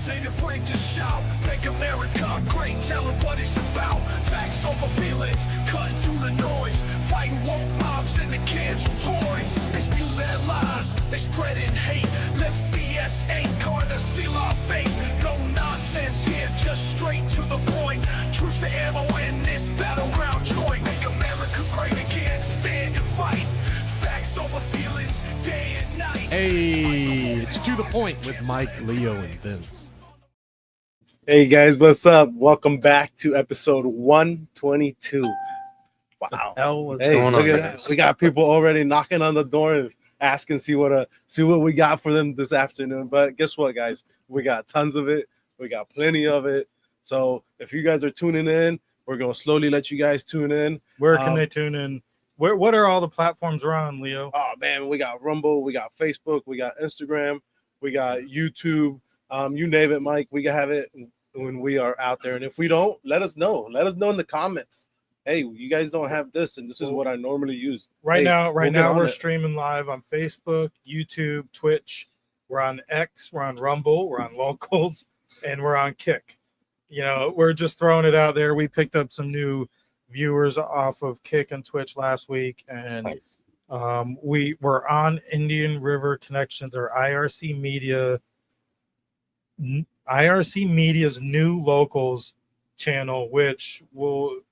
ain't afraid to shout. Make America great, tell them what it's about. Facts over feelings, cutting through the noise. Fighting woke mobs and the kids with toys. They spew their lies, they spreading hate. Lips BS ain't gonna seal our fate. No nonsense here, just straight to the point. Truth to ammo in this battleground joint. Make America great again, stand and fight. Facts over feelings, day and night. Hey, it's To The Point with Mike, Leo, and Vince. Hey guys, what's up? Welcome back to episode 122. Wow. Hey, look at that. We got people already knocking on the door and asking see what we got for them this afternoon. But guess what, guys? We got tons of it. We got plenty of it. So if you guys are tuning in, we're gonna slowly let you guys tune in. Where can they tune in? What are all the platforms we're on, Leo? Oh man, we got Rumble, we got Facebook, we got Instagram, we got YouTube. You name it, Mike. We can have it when we are out there. And if we don't, let us know. Let us know in the comments. Hey, you guys don't have this, and this is what I normally use. Right now, we're streaming live on Facebook, YouTube, Twitch. We're on X, we're on Rumble, we're on Locals, and we're on Kick. You know, we're just throwing it out there. We picked up some new viewers off of Kick and Twitch last week, and we were on Indian River Connections, or IRC Media's new Locals channel, which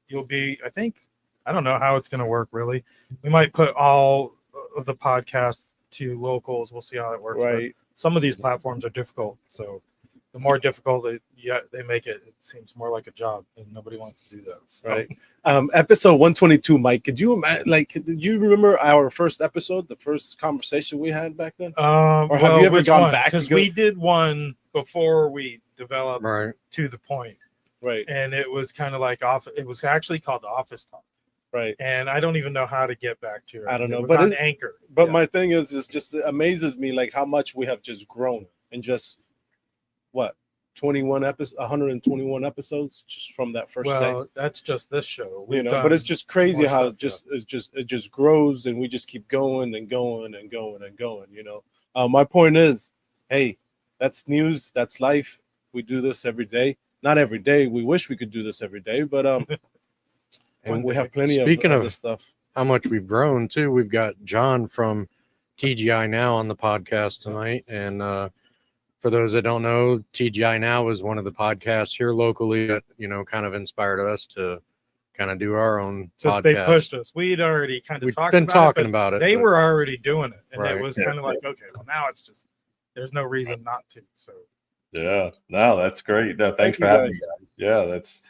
you'll be, I don't know how it's going to work really. We might put all of the podcasts to Locals. We'll see how it works. Right. But some of these platforms are difficult, so the more difficult they make it, it seems more like a job, and nobody wants to do that. So. Right. Episode 122, Mike. Did you remember our first episode, the first conversation we had back then? Or have you ever gone back? Because we did one before we developed To The Point. Right. And it was kind of like it was actually called Office Talk. Right. And I don't even know how to get back to it. I don't know. It was on Anchor. But my thing is just it amazes me like how much we have just grown in just 121 episodes just from that first day. Well, that's just this show. But it's just crazy how it just grows, and we just keep going and going and going and going, My point is, hey, that's news, that's life. We do this every day. Not every day. We wish we could do this every day, but and we have plenty of this stuff. How much we've grown too. We've got John from TGI Now on the podcast tonight, and for those that don't know, TGI Now is one of the podcasts here locally that kind of inspired us to kind of do our own podcast. They pushed us. We'd already We've been talking about it. They were already doing it, and it was kind of like, okay, well now it's just there's no reason not to. So yeah, no, that's great. No, thanks for having me. Yeah, that's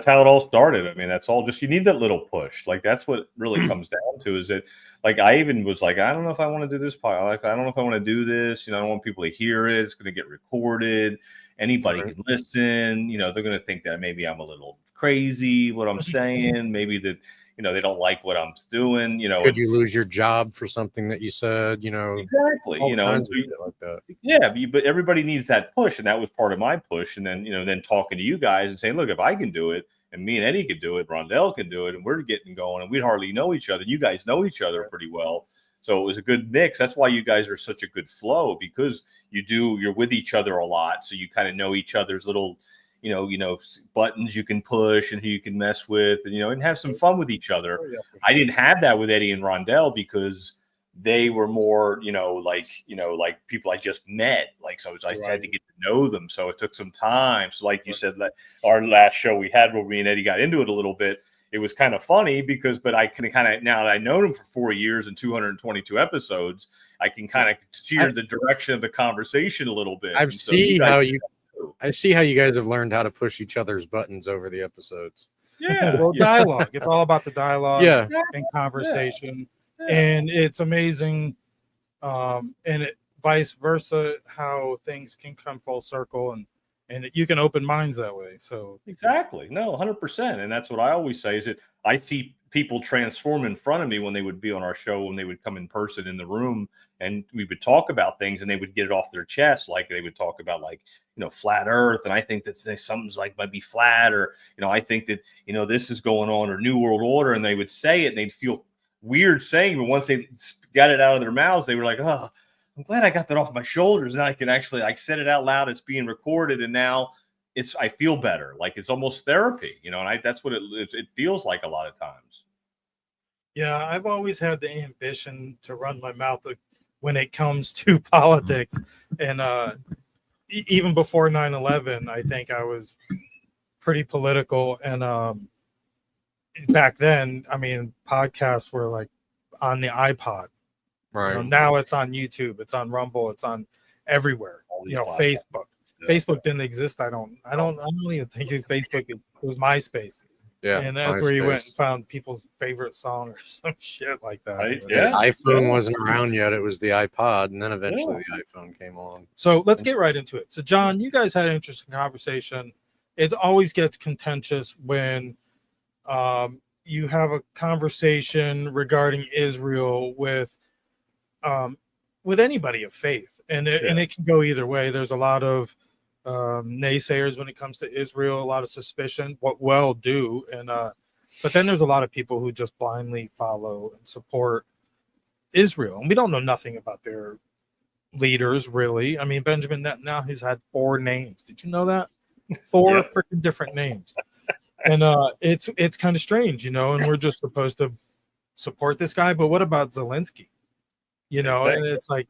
how it all started. I mean, that's all just you need that little push. Like that's what it really comes down to is that like I even was like, I don't know if I want to do this part. Like, I don't know if I want to do this. I don't want people to hear it. It's going to get recorded. Anybody can listen. They're going to think that maybe I'm a little crazy, what I'm saying. Maybe that, they don't like what I'm doing. Could you lose your job for something that you said, Exactly. And shit like that. Yeah. But everybody needs that push. And that was part of my push. And then, then talking to you guys and saying, look, if I can do it, and me and Eddie could do it, Rondell can do it, and we're getting going, and we'd hardly know each other. You guys know each other pretty well. So it was a good mix. That's why you guys are such a good flow, because you're with each other a lot. So you kind of know each other's little, buttons you can push and who you can mess with, and have some fun with each other. I didn't have that with Eddie and Rondell because they were more, like people I just met. So I had to get to know them. So it took some time. So like you said, our last show we had where me and Eddie got into it a little bit, it was kind of funny but I can kind of, now that I've known him for 4 years and 222 episodes, I can kind of steer the direction of the conversation a little bit. I see how you guys have learned how to push each other's buttons over the episodes. Yeah. Well, dialogue. It's all about the dialogue and conversation. Yeah. And it's amazing. And it vice versa, how things can come full circle and you can open minds that way. So exactly. No, 100%. And that's what I always say is that I see people transform in front of me when they would be on our show, when they would come in person in the room and we would talk about things and they would get it off their chest. Like they would talk about flat earth. And I think that something's might be flat, or, I think that, this is going on, or New World Order. And they would say it and they'd feel weird saying, but once they got it out of their mouths, they were like, oh, I'm glad I got that off my shoulders, and I can actually like said it out loud. It's being recorded, and now I feel better. Like it's almost therapy, and that's what it feels like a lot of times. Yeah, I've always had the ambition to run my mouth when it comes to politics, and even before 9/11, I think I was pretty political. And back then, I mean, podcasts were like on the iPod. Right. Now it's on YouTube, it's on Rumble, it's on everywhere. Facebook. Yeah. Facebook didn't exist. I don't even think Facebook. It was MySpace. Yeah, and that's where you went and found people's favorite song or some shit like that. Right? Yeah, the iPhone wasn't around yet. It was the iPod, and then eventually the iPhone came along. So let's get right into it. So, John, you guys had an interesting conversation. It always gets contentious when you have a conversation regarding Israel with anybody of faith, and it can go either way. There's a lot of naysayers when it comes to Israel, a lot of suspicion, what well do, and but then there's a lot of people who just blindly follow and support Israel, and we don't know nothing about their leaders really. I mean, Benjamin Netanyahu's had 4 names. Did you know that? 4 freaking different names. And it's kind of strange, and we're just supposed to support this guy, but what about Zelensky? And it's like,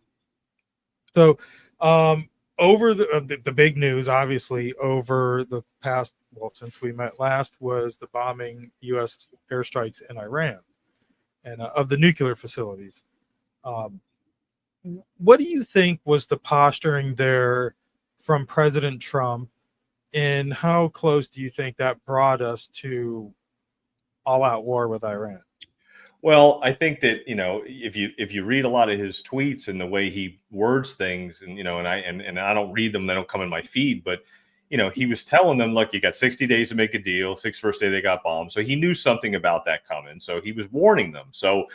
so over the big news, obviously, over the past, since we met last, was the bombing U.S. airstrikes in Iran and of the nuclear facilities. What do you think was the posturing there from President Trump, and how close do you think that brought us to all-out war with Iran? Well, I think that if you read a lot of his tweets and the way he words things, and and I don't read them, they don't come in my feed, but he was telling them, look, you got 60 days to make a deal. 61st day they got bombed, so he knew something about that coming. So he was warning them. So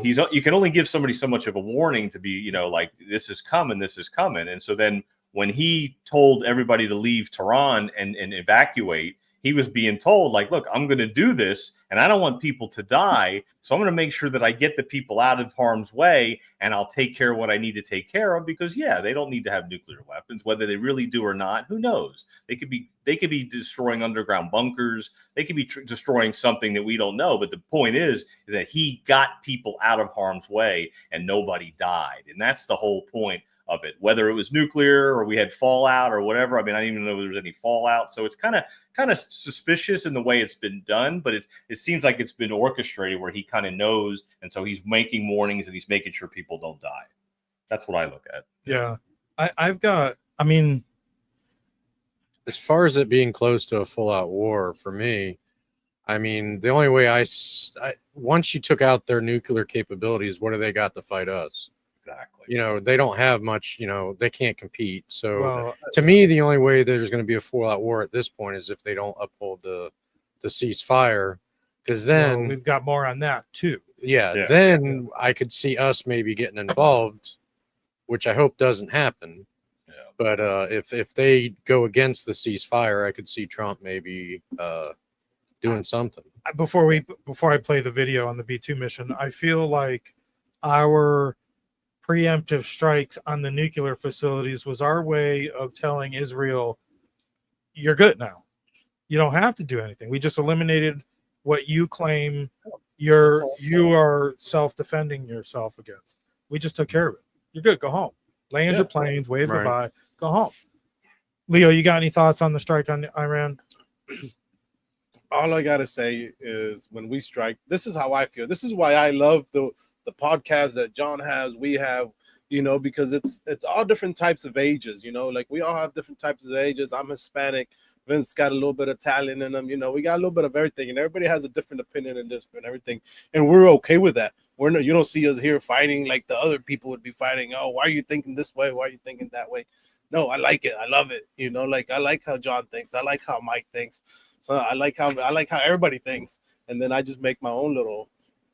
you can only give somebody so much of a warning to be like this is coming, and so then when he told everybody to leave Tehran and evacuate, he was being told, like, look, I'm going to do this, and I don't want people to die, so I'm going to make sure that I get the people out of harm's way, and I'll take care of what I need to take care of, because, they don't need to have nuclear weapons. Whether they really do or not, who knows? They could be destroying underground bunkers. They could be destroying something that we don't know. But the point is that he got people out of harm's way, and nobody died, and that's the whole point of it. Whether it was nuclear or we had fallout or whatever, I mean, I didn't even know there was any fallout. So it's kind of suspicious in the way it's been done, but it seems like it's been orchestrated where he kind of knows, and so he's making warnings and he's making sure people don't die. That's what I look at. Yeah, I mean, as far as it being close to a full-out war, for me, I mean, the only way once you took out their nuclear capabilities, what do they got to fight us? Exactly. They don't have much, they can't compete. So to me, the only way there's going to be a full-out war at this point is if they don't uphold the ceasefire, because then we've got more on that too. Then I could see us maybe getting involved, which I hope doesn't happen. Yeah. But if they go against the ceasefire, I could see Trump maybe doing something. Before I play the video on the B2 mission, I feel like our preemptive strikes on the nuclear facilities was our way of telling Israel, you're good now. You don't have to do anything. We just eliminated what you claim you are self-defending yourself against. We just took care of it. You're good. Go home. Land your planes, wave goodbye, go home. Leo, you got any thoughts on the strike on Iran? All I got to say is when we strike, this is how I feel. This is why I love the podcast that John has, we have, because it's all different types of ages, like we all have different types of ages. I'm Hispanic. Vince got a little bit of Italian in them, we got a little bit of everything, and everybody has a different opinion and different everything. And we're okay with that. You don't see us here fighting like the other people would be fighting. Oh, why are you thinking this way? Why are you thinking that way? No, I like it. I love it. Like I like how John thinks. I like how Mike thinks. So I like how everybody thinks. And then I just make my own little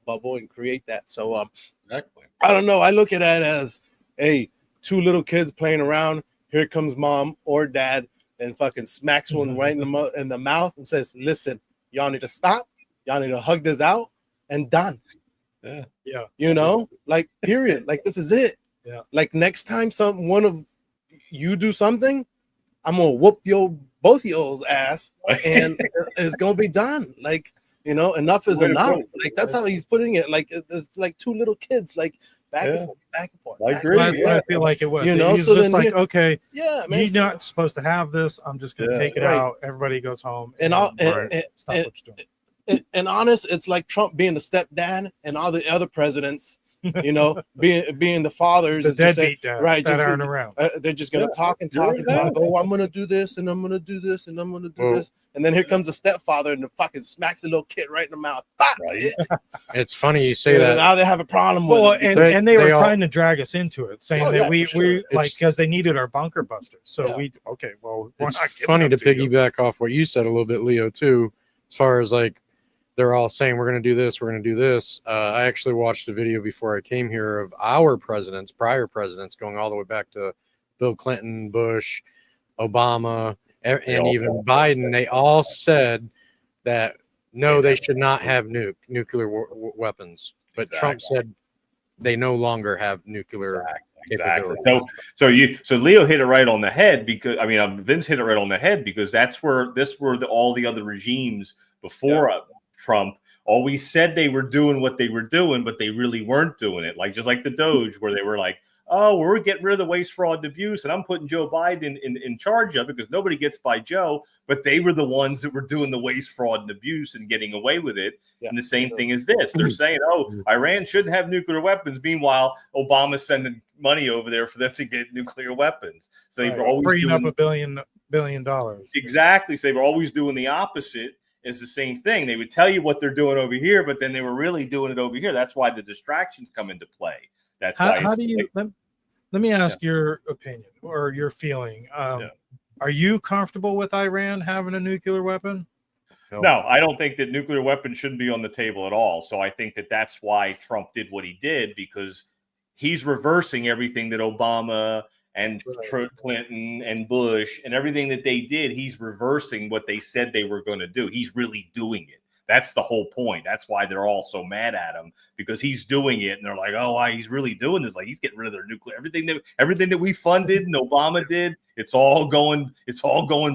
bubble and create that. So exactly. I don't know. I look at it as, hey, 2 little kids playing around. Here comes mom or dad and fucking smacks one right in the mouth and says, listen, y'all need to stop. Y'all need to hug this out and done. Yeah. Like period. Like this is it. Yeah. Like next time one of you do something, I'm gonna whoop both y'all's ass, and it's gonna be done. Like, enough is enough. Like that's how he's putting it. Like there's like two little kids, like back and forth, back and forth. I agree. That's what I feel like it was. He's so just then like, okay, yeah, man, you're not supposed to have this. I'm just gonna take it out. Everybody goes home, and stop what you're doing. And honest, it's like Trump being the stepdad, and all the other presidents, being the fathers, the deadbeat dads, right? That aren't around. They're just gonna talk and talk and talk. Oh, I'm gonna do this, and I'm gonna do this, and I'm gonna do this, and then here comes a stepfather and the fucking smacks the little kid right in the mouth. Right. It's funny you say that. Now they have a problem with it. And they were trying to drag us into it, saying that we like, because they needed our bunker busters. So it's funny to piggyback off what you said a little bit, Leo, too, as far as like they're all saying we're going to do this, we're going to do this. I actually watched a video before I came here of our prior presidents, going all the way back to Bill Clinton, Bush, Obama, and even Biden. They all said that no, they should not have nuclear weapons. But Trump said they no longer have nuclear Exactly. So Leo hit it right on the head, because Vince hit it right on the head, because that's where all the other regimes before Trump always said they were doing what they were doing, but they really weren't doing it. Like just like the Doge, where they were like, oh, we're getting rid of the waste, fraud, and abuse, and I'm putting Joe Biden in charge of it because nobody gets by Joe. But they were the ones that were doing the waste, fraud, and abuse and getting away with it. Yeah. And the same thing is this. They're saying, oh, Iran shouldn't have nuclear weapons. Meanwhile, Obama's sending money over there for them to get nuclear weapons. So they were always freeing up $1 billion. Exactly. So they were always doing the opposite. Is the same thing. They would tell you what they're doing over here, but then they were really doing it over here. That's why the distractions come into play. That's how do you let me ask your opinion or your feeling. Are you comfortable with Iran having a nuclear weapon? No, I don't think that nuclear weapons shouldn't be on the table at all. So I think that that's why Trump did what he did, because he's reversing everything that Obama and Clinton and Bush and everything that they did. He's reversing what they said they were going to do. He's really doing it. That's the whole point. That's why they're all so mad at him, because he's doing it, and they're like, "Oh, why he's really doing this? Like he's getting rid of their nuclear everything that we funded and Obama did. It's all going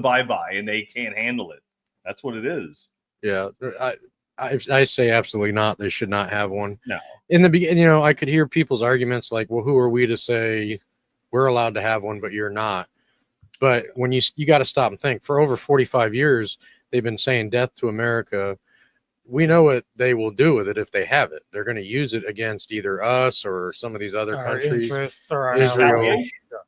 bye-bye, and they can't handle it. That's what it is." Yeah, I say absolutely not. They should not have one. No. In the beginning, I could hear people's arguments like, "Well, who are we to say we're allowed to have one, but you're not?" But when you got to stop and think. For over 45 years, they've been saying "death to America." We know what they will do with it if they have it. They're going to use it against either us or some of these other countries. Interests or Israel.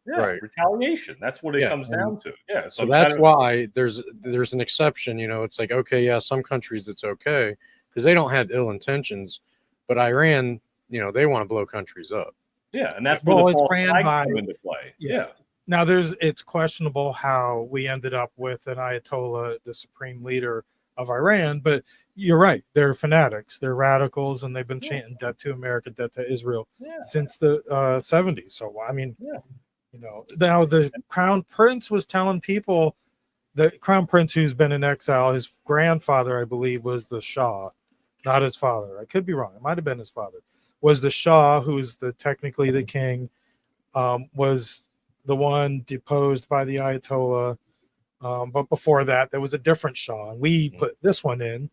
Right. Retaliation. That's what it comes down to. Yeah. So that's why there's an exception. It's like, okay, yeah, some countries it's okay because they don't have ill intentions, but Iran, they want to blow countries up. Yeah, and that's where the false flag come into play. Yeah. Now it's questionable how we ended up with an Ayatollah, the supreme leader of Iran, but you're right. They're fanatics. They're radicals, and they've been chanting "death to America, death to Israel" since the 70s. So, now the Crown Prince was telling people, the Crown Prince who's been in exile, his grandfather, I believe, was the Shah, not his father. I could be wrong. It might have been his father. Was the Shah, who's technically the king, was the one deposed by the Ayatollah. But before that, there was a different Shah, and we put this one in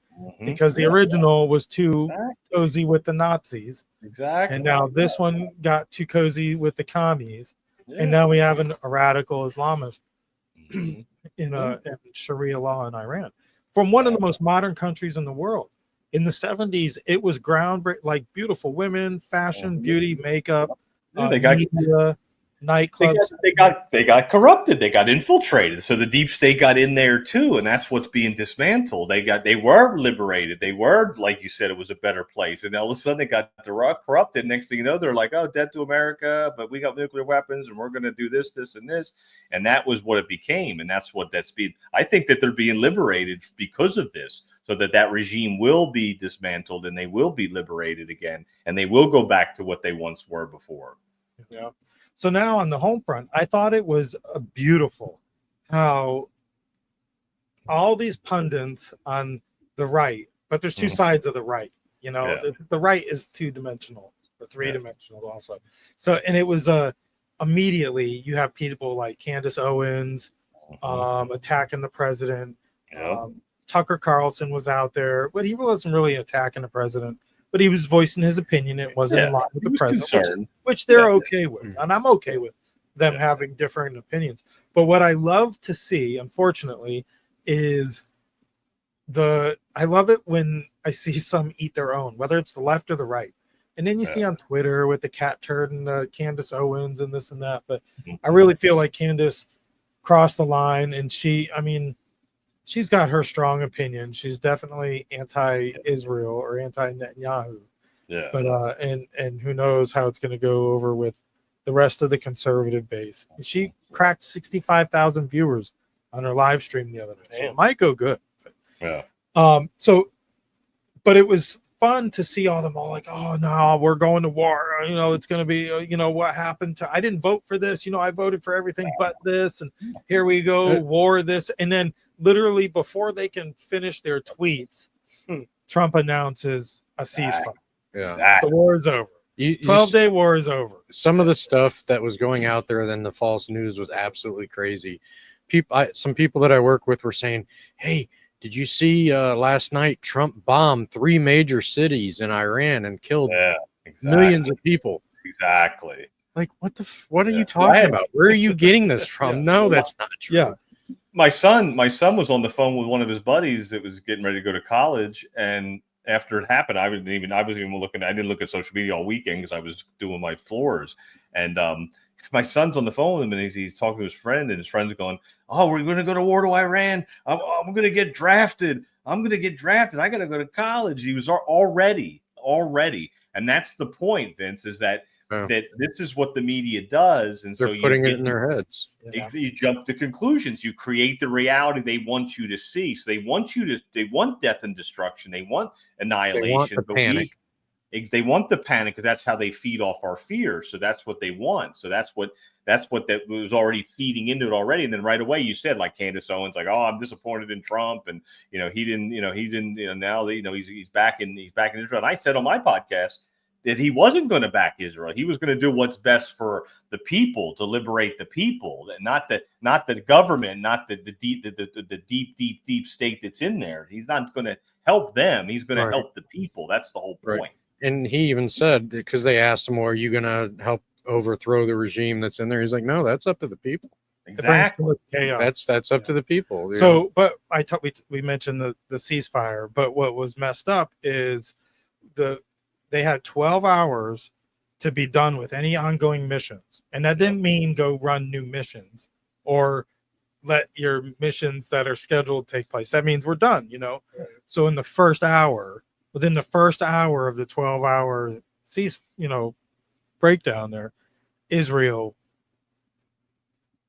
because the original was too cozy with the Nazis. Exactly. And now this one got too cozy with the commies. Yeah. And now we have a radical Islamist in Sharia law in Iran. From one of the most modern countries in the world. In the 70s, it was groundbreaking, like beautiful women, fashion, beauty, makeup, media, nightclubs. They got corrupted. They got infiltrated. So the deep state got in there too, and that's what's being dismantled. They were liberated. They were, like you said, it was a better place. And all of a sudden they got corrupted. Next thing you know, they're like, "Oh, death to America," but we got nuclear weapons, and we're going to do this, this, and this. And that was what it became. And that's being. I think that they're being liberated because of this, so that regime will be dismantled and they will be liberated again, and they will go back to what they once were before. Yeah. So now on the home front, I thought it was beautiful how all these pundits on the right, but there's two sides of the right, the right is two-dimensional. or three-dimensional also. So, and it was immediately you have people like Candace Owens attacking the president. Tucker Carlson was out there, but he wasn't really attacking the president, but he was voicing his opinion. It wasn't in line with the president, which they're okay with. And I'm okay with them having different opinions. But what I love to see, unfortunately, is I love it when I see some eat their own, whether it's the left or the right. And then you see on Twitter with the cat turd and Candace Owens and this and that. But I really feel like Candace crossed the line, and she's got her strong opinion. She's definitely anti-Israel or anti-Netanyahu. Yeah. But and who knows how it's going to go over with the rest of the conservative base. She cracked 65,000 viewers on her live stream the other night. So it might go good. But it was fun to see all them all like, oh no, we're going to war. It's going to be, what happened to, I didn't vote for this. I voted for everything but this. And here we go, war this. And then literally before they can finish their tweets, Trump announces a ceasefire. Yeah. The war is over. 12-day war is over. Some of the stuff that was going out there, then the false news was absolutely crazy. Some people that I work with were saying, hey, did you see last night Trump bombed 3 major cities in Iran and killed millions of people? Exactly. Like, what are you talking about? Where are you getting this from? No, that's not true. Yeah. My son was on the phone with one of his buddies that was getting ready to go to college, and after it happened, I didn't look at social media all weekend because I was doing my floors, and my son's on the phone with him, and he's talking to his friend, and his friend's going, oh, we're going to go to war to Iran. I'm going to get drafted. I got to go to college. He was already. And that's the point, Vince, is that this is what the media does. And they're putting it in their heads. You jump to conclusions. You create the reality they want you to see. So they want death and destruction. They want annihilation. They want the panic. They want the panic because that's how they feed off our fear. So that's what they want. So that's what that was already feeding into it already. And then right away you said, like Candace Owens, like, oh, I'm disappointed in Trump, and now he's back in Israel. And I said on my podcast that he wasn't going to back Israel. He was going to do what's best for the people, to liberate the people, not the government, not the deep state that's in there. He's not going to help them. He's going to help the people. That's the whole point. And he even said, because they asked him, well, are you going to help overthrow the regime that's in there? He's like, no, that's up to the people. Exactly. That's up to the people. So, but we mentioned the ceasefire, but what was messed up is they had 12 hours to be done with any ongoing missions. And that didn't mean go run new missions or let your missions that are scheduled take place. That means we're done, So within the first hour of the 12-hour breakdown there, Israel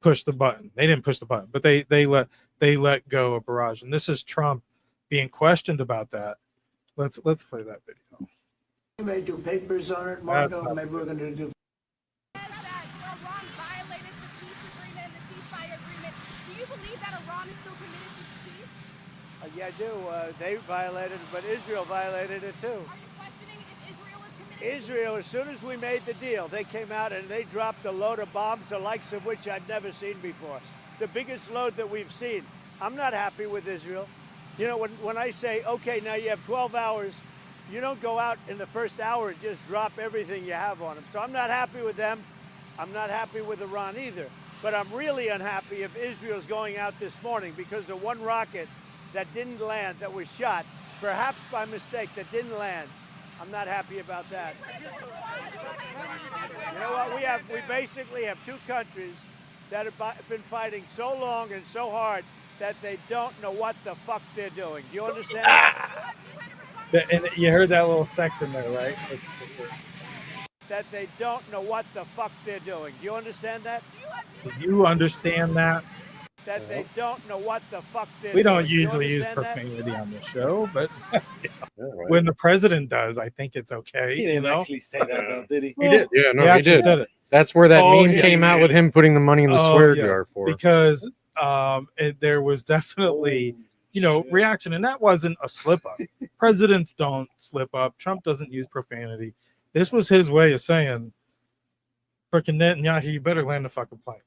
pushed the button. They didn't push the button, but they let go of barrage. And this is Trump being questioned about that. Let's play that video. We may do papers on it, Marco. Maybe we're going to do. Iran violated the peace agreement and the ceasefire agreement. Do you believe that Iran is still committed to peace? Yeah, I do. They violated it, but Israel violated it too. Are you questioning if Israel is committed? Israel, as soon as we made the deal, they came out and they dropped a load of bombs, the likes of which I'd never seen before. The biggest load that we've seen. I'm not happy with Israel. When I say, okay, now you have 12 hours, you don't go out in the first hour and just drop everything you have on them. So I'm not happy with them. I'm not happy with Iran either. But I'm really unhappy if Israel's going out this morning because of one rocket that didn't land, that was shot, perhaps by mistake, that didn't land. I'm not happy about that. You know what? We basically have two countries that have been fighting so long and so hard that they don't know what the fuck they're doing. Do you understand? And you heard that little section there, right? That they don't know what the fuck they're doing. Do you understand that? Do you understand that? That they don't know what the fuck they're doing. We don't doing. usually use profanity on the show, but when the president does, I think it's okay. He didn't actually say that, though, did he? He did. Yeah, no, he did. Said it. That's where that meme came out with him putting the money in the swear jar for. Because there was definitely reaction, and that wasn't a slip up. Presidents don't slip up. Trump doesn't use profanity. This was his way of saying, "Freaking Netanyahu, you better land the fucking planes."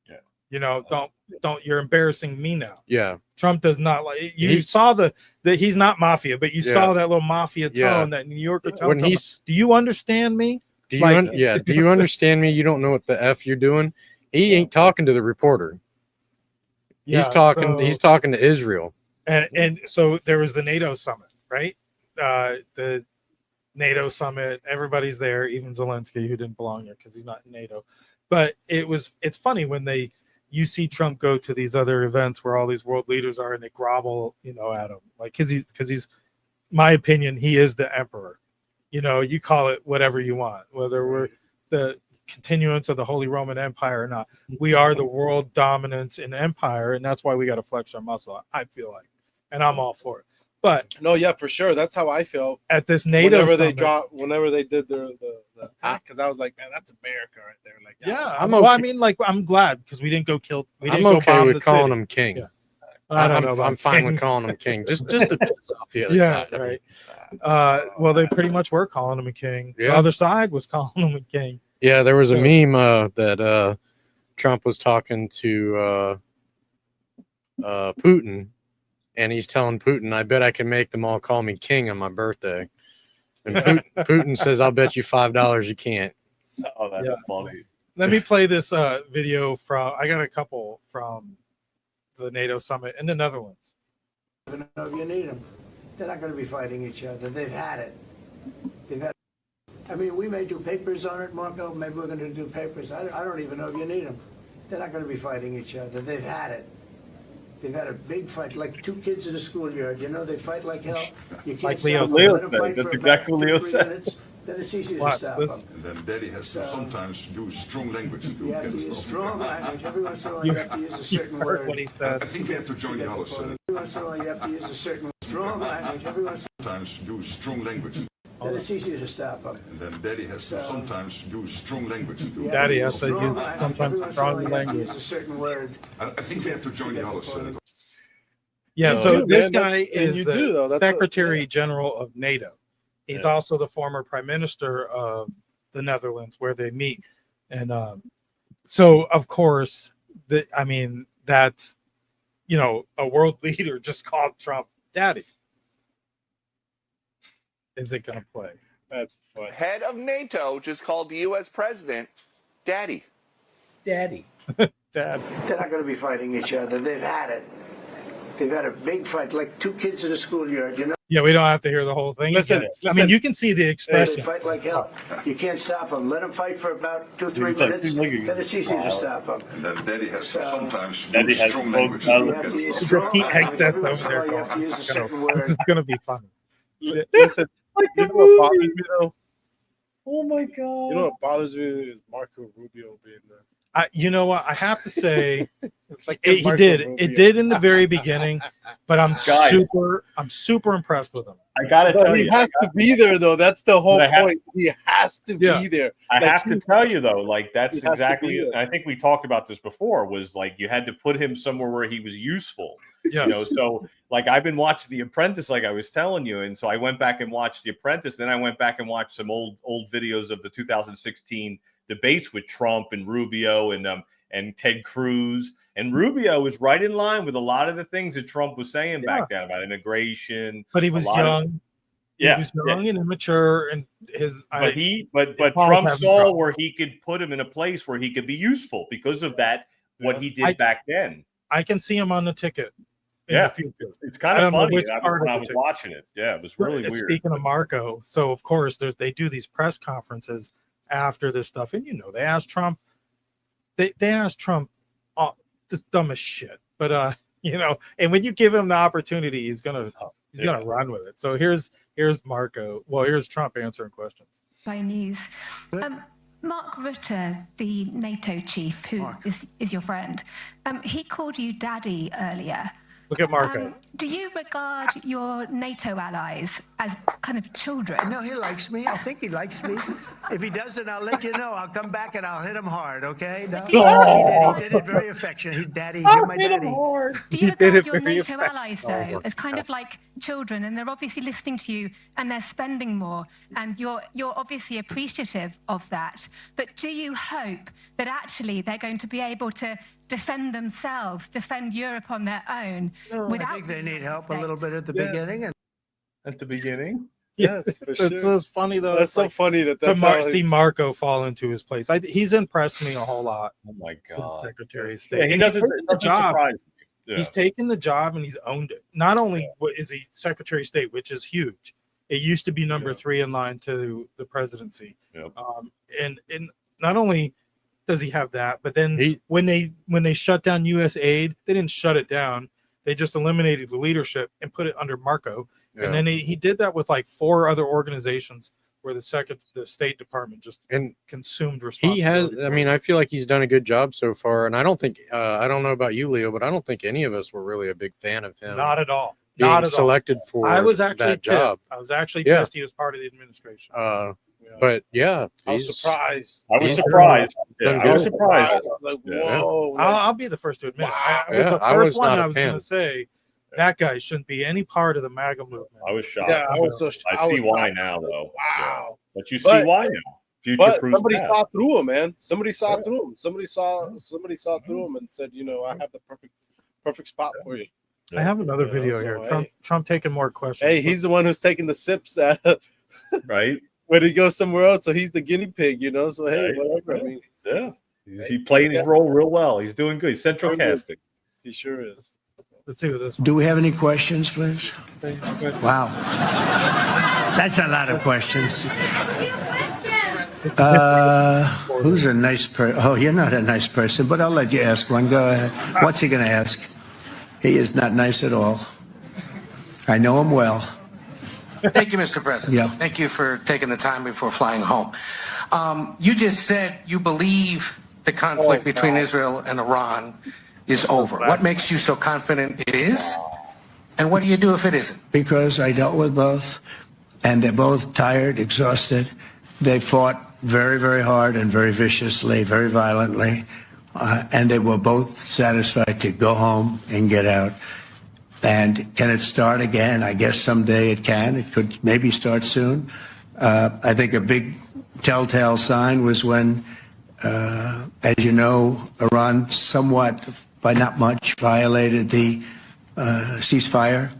Yeah. You know, don't. You're embarrassing me now. Yeah. Trump does not like. You saw that he's not mafia, but you Yeah. saw that little mafia tone, Yeah. that New Yorker tone. When he's, Do you understand me? do you understand me? You don't know what the F you're doing. He ain't talking to the reporter. He's talking to Israel. And so there was the NATO summit, right? The NATO summit, everybody's there, even Zelensky, who didn't belong there because he's not in NATO. But it's funny when you see Trump go to these other events where all these world leaders are and they grovel, at him, like, because he's, my opinion, he is the emperor. You call it whatever you want, whether we're the continuance of the Holy Roman Empire or not. We are the world dominance in empire, and that's why we got to flex our muscle, I feel like, and I'm all for it. But no, yeah, for sure, that's how I feel at this NATO whenever they did the attack, because I was like, man, that's America right there. Like, yeah, I mean, like, I'm glad because we didn't go kill. I'm okay with calling him king. Yeah. I don't know. I'm fine with calling him king. Just to piss off the other side. Right. Well, they pretty much were calling him a king. Yeah. The other side was calling him a king. Yeah, there was a meme that Trump was talking to Putin, and he's telling Putin, "I bet I can make them all call me king on my birthday." And Putin says, "I'll bet you $5 you can't." Oh, that's funny. Let me play this video I got a couple from the NATO summit in the Netherlands. I don't know if you need them. They're not going to be fighting each other. They've had it. I mean, we may do papers on it, Marco. Maybe we're going to do papers. I don't even know if you need them. They're not going to be fighting each other. They've had it. They've had a big fight, like two kids in a schoolyard. They fight like hell. You can't like Leo said. That's exactly what Leo said. Then it's easy to stop them. And then Daddy has to sometimes use strong language to You have to use strong language. Every once in a while, you have to use a certain word. What he said. I think we have to join the others. Every once in a while, you have to use a certain strong language. Every once Sometimes use strong language. then it's easy to stop them. And then Daddy has to sometimes use strong language. Daddy has to use sometimes strong language. Use a certain word. I think we have to join the others. Yeah, so this guy is you the do, though. That's Secretary General of NATO. He's also the former Prime Minister of the Netherlands, where they meet. And so, of course, that's, a world leader just called Trump daddy. Is it going to play? That's funny. Head of NATO just called the U.S. president daddy. Daddy. Dad. They're not going to be fighting each other. They've had it. They've had a big fight, like two kids in a schoolyard, Yeah, we don't have to hear the whole thing. Listen, I mean, you can see the They expression. fight like hell. You can't stop them. Let them fight for about 2-3 minutes. Then it's easy to stop them. And then Daddy has to sometimes Daddy use has strong to language. You have to use strong He language. headsets Every over once in a there while, you have to use a certain word. This is going to be funny. Listen, you know what bothers me though? Oh my God. You know what bothers me is Marco Rubio being there. You know what? I have to say, Like he Marco did. Rubio. It did in the very beginning, but I'm Guys. super impressed with him. I gotta But tell he you, has to be there though. That's the whole But I have- point. He has to Yeah. be there. I Like, have to tell you though, like that's he has to exactly. be there. I think we talked about this before. Was like you had to put him somewhere where he was useful. Yes. So like I've been watching The Apprentice, like I was telling you, and so I went back and watched The Apprentice. Then I went back and watched some old videos of the 2016 debates with Trump and Rubio and Ted Cruz. And Rubio was right in line with a lot of the things that Trump was saying back then about integration. But he was young. He was young and immature, and But Paul Trump having saw problems. where he could put him in a place where he could be useful because of that. What he did back then. I can see him on the ticket in the future. It's kind I of don't know funny. which part When of I the was ticket. watching it, yeah, it was really weird. Speaking of Marco, so of course they do these press conferences after this stuff, and they asked Trump. They asked Trump the dumbest shit, but and when you give him the opportunity, he's gonna run with it. So here's Marco. Well, here's Trump answering questions. By news. Mark Rutte, the NATO chief, who is your friend, he called you daddy earlier. Look at Marco. Do you regard your NATO allies as kind of children? No, he likes me. I think he likes me. If he doesn't, I'll let you know. I'll come back and I'll hit him hard, okay? No? Do you- He did it very affectionate. Daddy, you're my daddy. Do you regard your NATO allies, though, as kind of like children, and they're obviously listening to you and they're spending more, and you're obviously appreciative of that. But do you hope that actually they're going to be able to defend themselves, defend Europe on their own? I think they need help a little bit at the beginning. And At the beginning. Yeah, Yes, for it's sure. so funny though. That's It's so like, funny that to that's how see Marco fall into his place. He's impressed me a whole lot. Oh my Since god. Secretary of State. Yeah, he And he's doesn't, taken the job. surprise me. Yeah. He's taken the job and he's owned it. Not only is he Secretary of State, which is huge. It used to be number 3 in line to the presidency. Yep. And not only does he have that, but then when they shut down U.S. aid, they didn't shut it down. They just eliminated the leadership and put it under Marco. Yeah. And then he did that with like 4 other organizations where the State Department just consumed responsibility. He has. I mean, I feel like he's done a good job so far, and I don't think I don't know about you, Leo, but I don't think any of us were really a big fan of him. Not at all. Being Not at selected all. for I was actually that job. pissed. I was actually pissed he was part of the administration. But yeah, I was surprised. I was surprised. Yeah, done I was good. surprised. Like, Yeah. whoa. I'll be the first to admit it. Yeah, the I first was one not a I was fan. going to say that guy shouldn't be any part of the MAGA movement. I was shocked. Yeah, I was so I see was why shocked. now, though. Wow. Yeah. But you see But- why now. Future But proof. somebody saw through him, man. Somebody saw through him. Somebody saw through him and said, you know, I have the perfect spot for you. I have another Yeah, video so, here. hey. Trump taking more questions. Hey, he's the one who's taking the sips at right. when he goes somewhere else. So he's the guinea pig, you know. So hey, Right. whatever. I mean, Yeah. He's playing his role real well. He's doing good. He's central casting. he sure is. Let's see what this one. do we have any questions, please? Wow. That's a lot of questions. Who's a nice person? Oh, you're not a nice person, but I'll let you ask one. Go ahead. What's he going to ask? He is not nice at all. I know him well. Thank you, Mr. President. Yeah. Thank you for taking the time before flying home. You just said you believe the conflict between Israel and Iran is over. What makes you so confident it is? And what do you do if it isn't? Because I dealt with both, and they're both tired, exhausted. They fought very, very hard and very viciously, very violently, and they were both satisfied to go home and get out. And can it start again? I guess someday it can. It could maybe start soon. I think a big telltale sign was when, as you know, Iran somewhat, by not much, violated the ceasefire,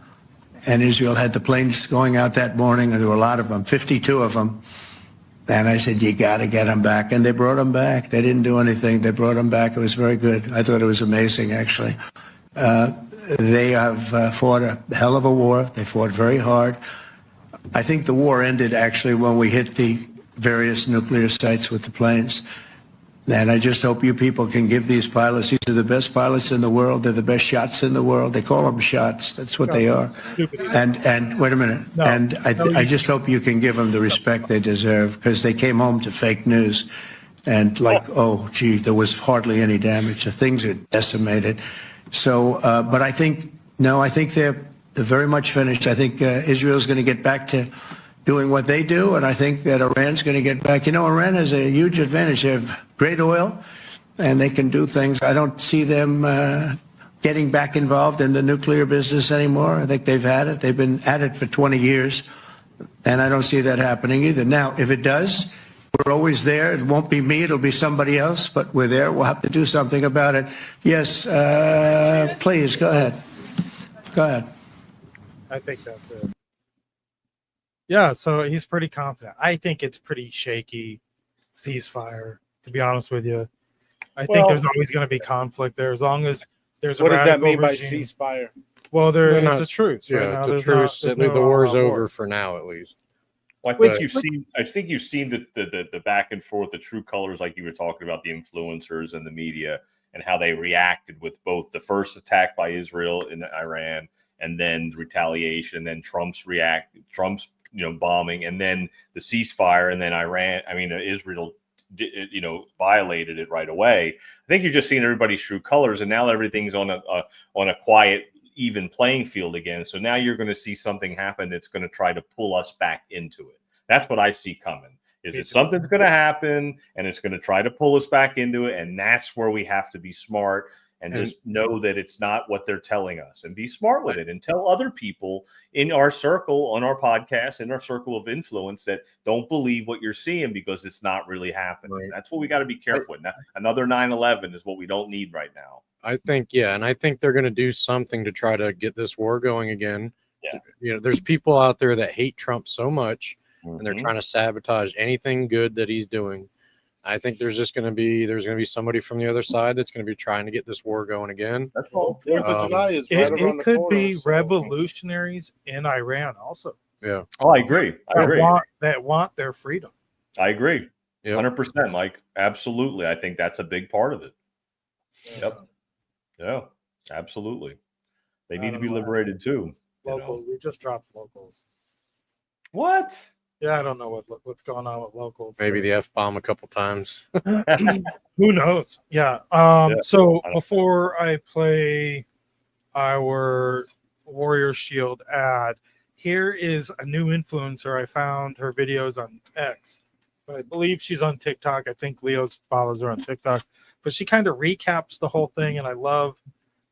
and Israel had the planes going out that morning, and there were a lot of them, 52 of them. And I said, you got to get them back. And they brought them back. They didn't do anything. They brought them back. It was very good. I thought it was amazing, actually. They have fought a hell of a war. They fought very hard. I think the war ended, actually, when we hit the various nuclear sites with the planes. And I just hope you people can give these pilots, these are the best pilots in the world. They're the best shots in the world. They call them shots. That's what they are. And wait a minute. And I just hope you can give them the respect they deserve, because they came home to fake news. And like, oh, gee, there was hardly any damage. The things are decimated. So, but I think, no, I think they're very much finished. I think Israel's going to get back to doing what they do, and I think that Iran's going to get back. You know, Iran has a huge advantage. They have great oil, and they can do things. I don't see them getting back involved in the nuclear business anymore. I think they've had it. They've been at it for 20 years, and I don't see that happening either. Now, if it does, we're always there. It won't be me. It'll be somebody else, but we're there. We'll have to do something about it. Yes, please, go ahead. Go ahead. I think that's it. Yeah, so he's pretty confident. I think it's pretty shaky ceasefire, to be honest with you. I think there's always going to be conflict there as long as there's a What does that radical mean by regime. ceasefire? Well, They're it's not- a truce. Right Yeah, now. the There's truce. there's The no war's war. over for now, at least. Well, I think you've seen the back and forth, the true colors, like you were talking about, the influencers and the media, and how they reacted with both the first attack by Israel in Iran, and then the retaliation, then Trump's bombing, and then the ceasefire, and then Israel violated it right away. I think you're just seeing everybody's true colors, and now everything's on a quiet, even playing field again. So now you're going to see something happen that's going to try to pull us back into it. That's what I see coming. Is it something's going to happen and it's going to try to pull us back into it? And that's where we have to be smart and just know that it's not what they're telling us, and be smart with it and tell other people in our circle, on our podcast, in our circle of influence, that don't believe what you're seeing because it's not really happening. Right. That's what we got to be careful with. Another 9/11 is what we don't need right now. I think, and I think they're going to do something to try to get this war going again. Yeah. You know, there's people out there that hate Trump so much, and they're trying to sabotage anything good that he's doing. I think there's going to be somebody from the other side that's going to be trying to get this war going again. That's all. 4th of July is right around the corner. It could be revolutionaries in Iran also. Yeah. Oh, I agree. That want their freedom. I agree. 100%, Mike. Absolutely. I think that's a big part of it. Yep. Yeah, absolutely. They need to be liberated too. Local. We just dropped locals. What? Yeah, I don't know what's going on with locals. Maybe the F-bomb a couple times. Who knows? Yeah. So before I play our Warrior Shield ad, here is a new influencer. I found her videos on X, but I believe she's on TikTok. I think Leo's follows her on TikTok, but she kind of recaps the whole thing, and I love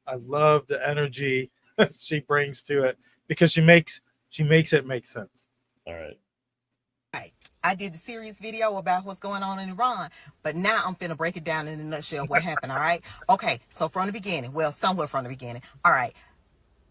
the energy she brings to it because she makes it make sense. All right. I did the serious video about what's going on in Iran, but now I'm finna break it down in a nutshell what happened, all right? Okay, so from the beginning, somewhere from the beginning, all right,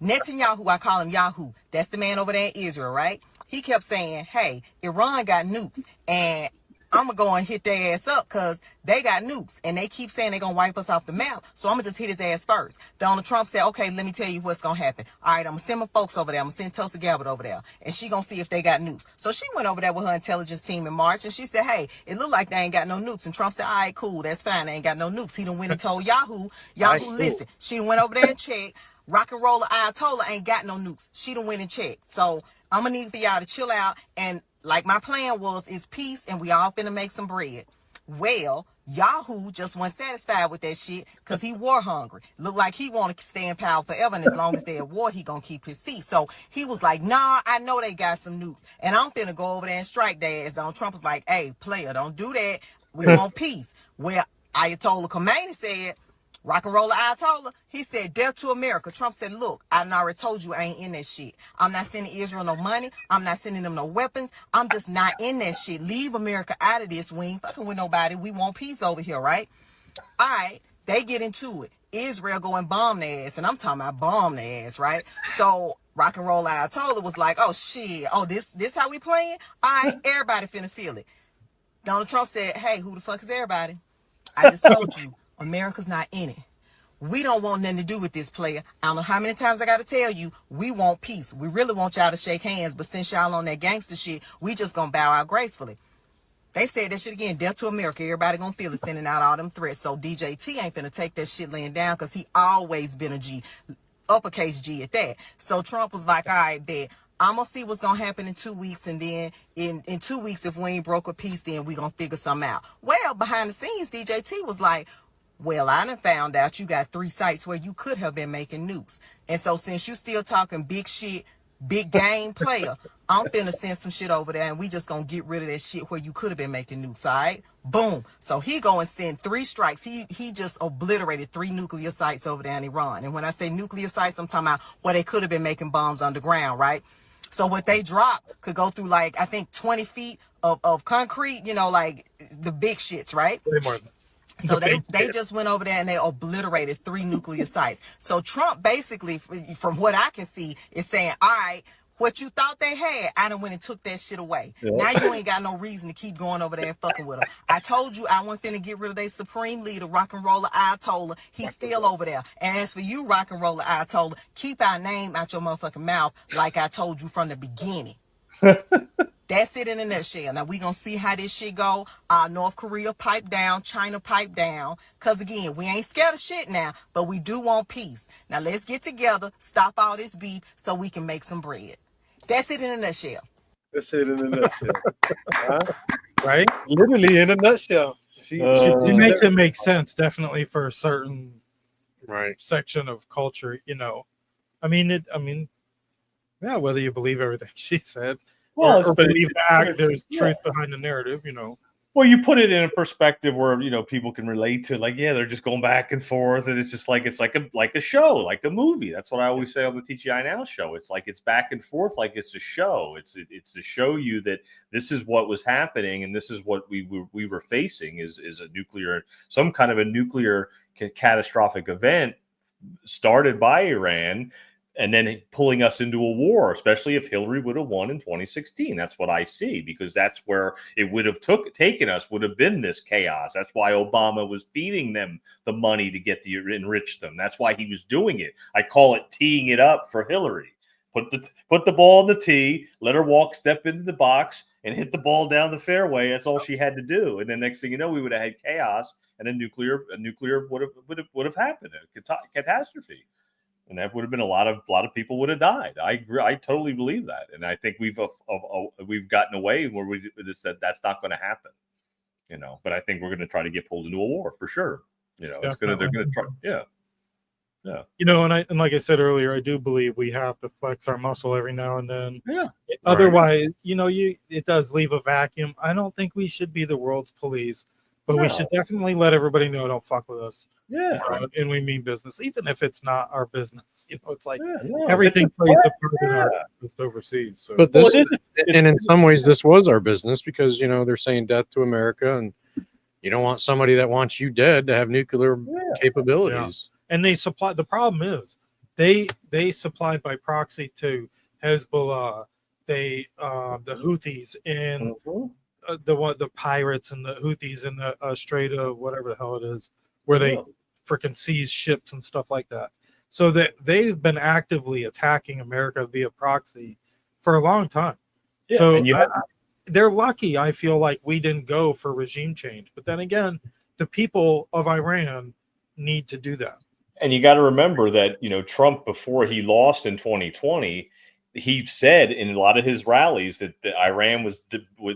Netanyahu, I call him Yahoo, that's the man over there in Israel, right? He kept saying, hey, Iran got nukes, and I'm going to go and hit their ass up because they got nukes, and they keep saying they're going to wipe us off the map, so I'm going to just hit his ass first. Donald Trump said, okay, let me tell you what's going to happen. All right, I'm going to send my folks over there. I'm going to send Tulsi Gabbard over there, and she going to see if they got nukes. So she went over there with her intelligence team in March, and she said, hey, it looked like they ain't got no nukes. And Trump said, all right, cool, that's fine. They ain't got no nukes. He done went and told Yahoo, listen, she done went over there and checked. Rock and roller Ayatollah ain't got no nukes. She done went and checked. So I'm going to need for y'all to chill out, and like my plan is peace, and we all finna make some bread. Well, Yahoo just wasn't satisfied with that shit because he war hungry. Look like he want to stay in power forever, and as long as they're at war, he gonna keep his seat. So he was like, nah, I know they got some nukes, and I'm finna go over there and strike their ass. Donald Trump was like, hey, player, don't do that. We want peace. Well, Ayatollah Khomeini said, rock and roller Ayatollah, he said, death to America. Trump said, look, I already told you I ain't in that shit. I'm not sending Israel no money. I'm not sending them no weapons. I'm just not in that shit. Leave America out of this. We ain't fucking with nobody. We want peace over here, right? All right, they get into it. Israel go and bomb their ass, and I'm talking about bomb their ass, right? So rock and roll Ayatollah was like, oh shit, this how we playing? All right, everybody finna feel it. Donald Trump said, hey, who the fuck is everybody? I just told you, America's not in it. We don't want nothing to do with this, player. I don't know how many times I got to tell you, we want peace. We really want y'all to shake hands, but since y'all on that gangster shit, we just gonna bow out gracefully. They said that shit again, death to America. Everybody gonna feel it, sending out all them threats. So DJT ain't finna take that shit laying down because he always been a G, uppercase G at that. So Trump was like, all right, bet. I'm going to see what's going to happen in 2 weeks, and then in 2 weeks, if we ain't broke a peace, then we going to figure something out. Well, behind the scenes, DJT was like, well, I done found out you got 3 sites where you could have been making nukes. And so since you still talking big shit, big game player, I'm finna send some shit over there, and we just going to get rid of that shit where you could have been making nukes, all right? Boom. So he go and send 3 strikes. He just obliterated 3 nuclear sites over there in Iran. And when I say nuclear sites, I'm talking about where they could have been making bombs underground, right? So what they drop could go through, like, I think 20 feet of concrete, you know, like the big shits, right? So they just went over there and they obliterated 3 nuclear sites. So Trump basically, from what I can see, is saying, all right, what you thought they had, I done went and took that shit away. Yeah. Now you ain't got no reason to keep going over there and fucking with them. I told you I wasn't finna get rid of their supreme leader, rock and roller Ayatollah. He's still over there. And as for you, rock and roller Ayatollah, keep our name out your motherfucking mouth like I told you from the beginning. That's it in a nutshell. Now we gonna see how this shit go. North Korea pipe down, China pipe down. Cause again, we ain't scared of shit now, but we do want peace. Now let's get together, stop all this beef so we can make some bread. That's it in a nutshell. That's it in a nutshell. Right? Literally in a nutshell. She makes it make sense, definitely for a certain section of culture, you know. Yeah, whether you believe everything she said. Well, or believe there's truth behind the narrative, Well, you put it in a perspective where people can relate to, like, yeah, they're just going back and forth, and it's just like a show, like a movie. That's what I always say on the TGI Now show. It's like it's back and forth, like it's a show. It's to show you that this is what was happening, and this is what we were facing is some kind of a nuclear catastrophic event started by Iran. And then pulling us into a war, especially if Hillary would have won in 2016. That's what I see, because that's where it would have taken us, would have been this chaos. That's why Obama was feeding them the money to enrich them. That's why he was doing it. I call it teeing it up for Hillary. Put the ball in the tee, let her step into the box, and hit the ball down the fairway. That's all she had to do. And then next thing you know, we would have had chaos, and a nuclear would have happened, a catastrophe. And that would have been a lot of people would have died. I agree. I totally believe that, and I think we've gotten away where we said that's not going to happen. But I think we're going to try to get pulled into a war for sure. They're going to try. Yeah. And like I said earlier, I do believe we have to flex our muscle every now and then. Yeah. Otherwise, it does leave a vacuum. I don't think we should be the world's police, but we should definitely let everybody know don't fuck with us. Yeah. And we mean business, even if it's not our business. It's like everything plays a part in our business overseas. So. But and in some ways, this was our business because, they're saying death to America, and you don't want somebody that wants you dead to have nuclear capabilities. Yeah. And they supply. The problem is they supplied by proxy to Hezbollah, the Houthis, and the pirates and the Houthis in the Strait of whatever the hell it is, where they freaking seize ships and stuff like that. So that they've been actively attacking America via proxy for a long time. Yeah, so they're lucky. I feel like we didn't go for regime change, but then again, the people of Iran need to do that. And you got to remember that, Trump, before he lost in 2020, he said in a lot of his rallies that Iran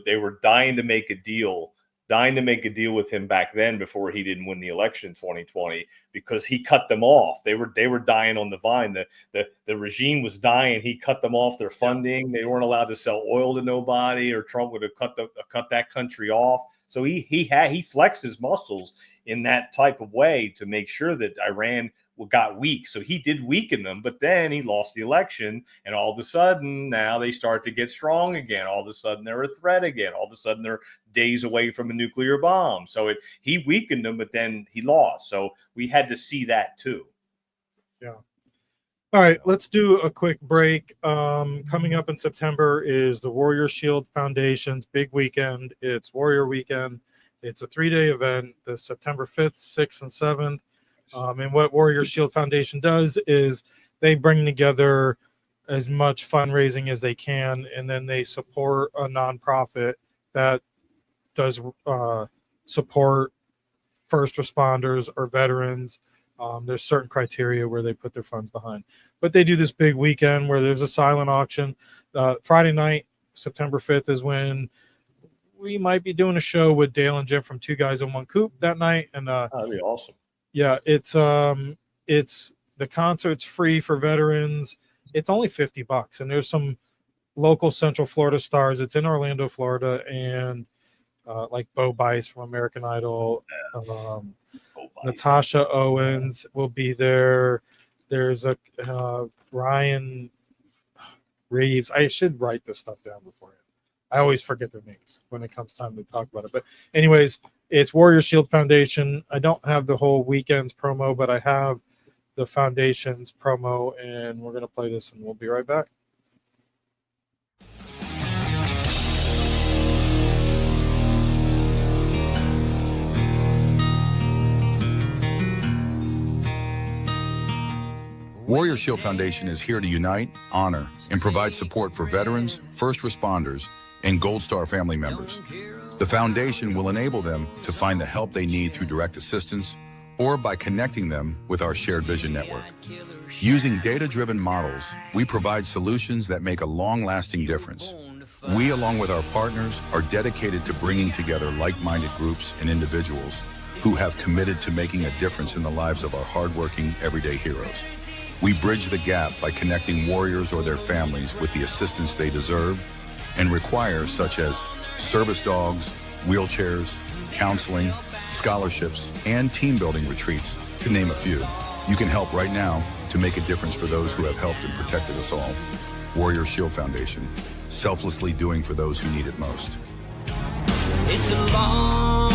they were dying to make a deal with him back then before he didn't win the election in 2020, because he cut them off. They were dying on the vine. The regime was dying. He cut them off their funding. They weren't allowed to sell oil to nobody, or Trump would have cut that country off. So he flexed his muscles in that type of way to make sure that Iran got weak. So he did weaken them, but then he lost the election, and all of a sudden now they start to get strong again. All of a sudden they're a threat again. All of a sudden they're days away from a nuclear bomb. So he weakened them, but then he lost. So we had to see that too. Yeah. All right, let's do a quick break. Coming up in September is the Warrior Shield Foundation's big weekend. It's Warrior Weekend. It's a 3-day event, the September 5th, 6th, and 7th. And what Warrior Shield Foundation does is they bring together as much fundraising as they can, and then they support a nonprofit that does support first responders or veterans. There's certain criteria where they put their funds behind. But they do this big weekend where there's a silent auction. Friday night, September 5th, is when we might be doing a show with Dale and Jim from Two Guys in One Coop that night. And that'd be awesome. Yeah, it's the concert's free for veterans. It's only $50, and there's some local Central Florida stars. It's in Orlando, Florida, and like Bo Bice from American Idol. Natasha Owens will be there. There's a Ryan Reeves. I should write this stuff down beforehand. I always forget their names when it comes time to talk about it. But anyways, it's Warrior Shield Foundation. I don't have the whole weekend's promo, but I have the foundation's promo, and we're going to play this, and we'll be right back. Warrior Shield Foundation is here to unite, honor, and provide support for veterans, first responders, and Gold Star family members. The foundation will enable them to find the help they need through direct assistance or by connecting them with our shared vision network. Using data-driven models, we provide solutions that make a long-lasting difference. We, along with our partners, are dedicated to bringing together like-minded groups and individuals who have committed to making a difference in the lives of our hardworking, everyday heroes. We bridge the gap by connecting warriors or their families with the assistance they deserve and require, such as service dogs, wheelchairs, counseling, scholarships, and team building retreats, to name a few. You can help right now to make a difference for those who have helped and protected us all. Warrior Shield Foundation, selflessly doing for those who need it most. It's a long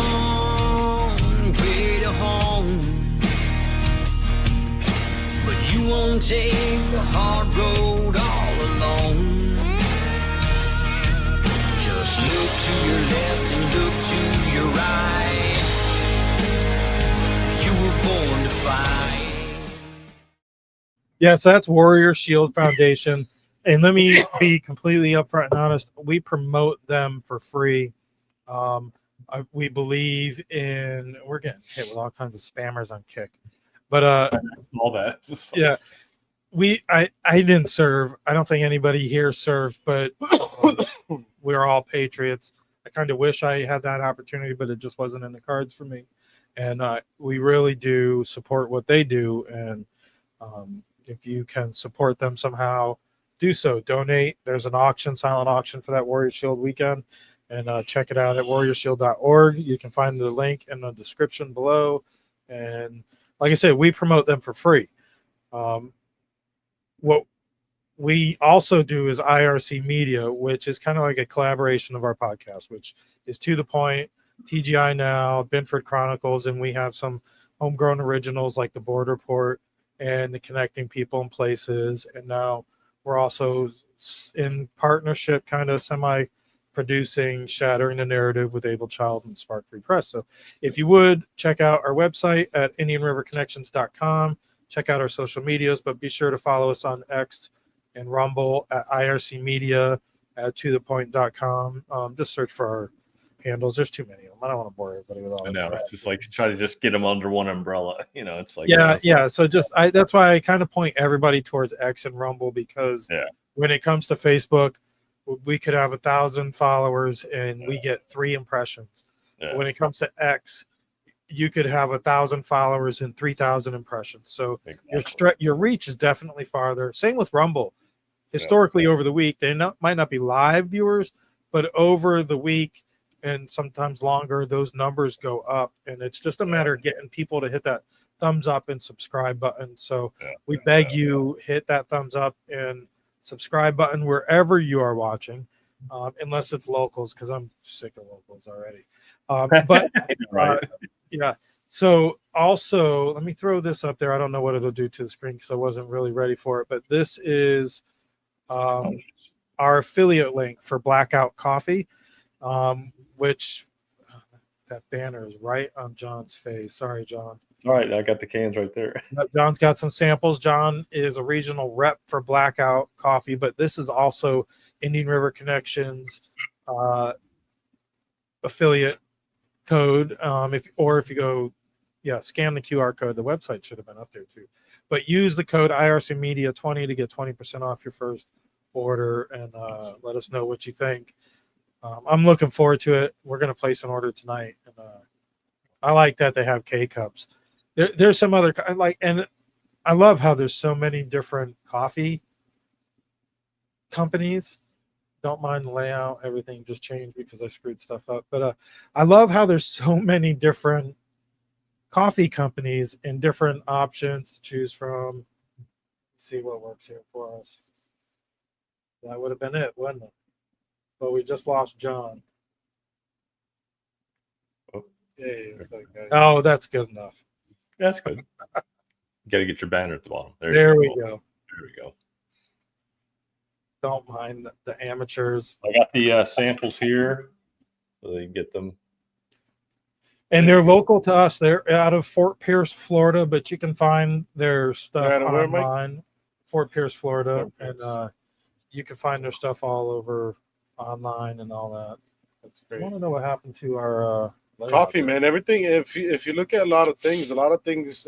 way to home, but you won't take the hard road all alone. Just look to your left and look to your right. You were born to fight. Yeah, so that's Warrior Shield Foundation. And let me be completely upfront and honest. We promote them for free. We believe in, we're getting hit with all kinds of spammers on Kick, but all that. Yeah, I didn't serve. I don't think anybody here served, but we're all patriots. I kind of wish I had that opportunity, but it just wasn't in the cards for me. And we really do support what they do. And if you can support them somehow, do so. Donate. There's an auction, silent auction for that Warrior Shield weekend. And check it out at warriorshield.org. You can find the link in the description below. And like I said, we promote them for free. What we also do is IRC Media, which is kind of like a collaboration of our podcast, which is To The Point, TGI Now, Binford Chronicles, and we have some homegrown originals like The Board Report and the Connecting People and Places. And now we're also in partnership, kind of semi-producing Shattering the Narrative with Able Child and Spark Free Press. So if you would, check out our website at IndianRiverConnections.com. Check out our social medias, but be sure to follow us on X and Rumble at IRC Media, at tothepoint.com. Just search for our handles. There's too many of them. I don't want to bore everybody with all I of know. them. It's just like try to just get them under one umbrella. You know, it's like Yeah. So just that's why I kind of point everybody towards X and Rumble, because when it comes to Facebook, we could have 1,000 followers and we get 3 impressions. When it comes to X, you could have 1,000 followers and 3,000 impressions. So your reach is definitely farther. Same with Rumble. Historically, over the week, they might not be live viewers, but over the week and sometimes longer, those numbers go up. And it's just a matter of getting people to hit that thumbs up and subscribe button. So we beg you, hit that thumbs up and subscribe button wherever you are watching, unless it's locals, because I'm sick of locals already. But yeah. So also, let me throw this up there. I don't know what it'll do to the screen because I wasn't really ready for it. But this is our affiliate link for Blackout Coffee, which that banner is right on John's face. Sorry, John. All right, I got the cans right there. John's got some samples. John is a regional rep for Blackout Coffee, but this is also Indian River Connections affiliate code. If you go, scan the QR code. The website should have been up there too. But use the code IRC Media 20 to get 20% off your first order, and let us know what you think. I'm looking forward to it. We're going to place an order tonight, and I like that they have K cups. There's some other and I love how there's so many different coffee companies. Don't mind the layout. Everything just changed because I screwed stuff up. But I love how there's so many different coffee companies and different options to choose from. Let's see what works here for us. That would have been it, wouldn't it? But we just lost John. Oh, that's good enough. That's good. You got to get your banner at the bottom. There we go. There we go. Don't mind the amateurs. I got the samples here, so they can get them. And they're local to us. They're out of Fort Pierce, Florida, but you can find their stuff online. Fort Pierce, Florida, and you can find their stuff all over online and all that. That's great. I want to know what happened to our coffee, man. Everything. If you look at a lot of things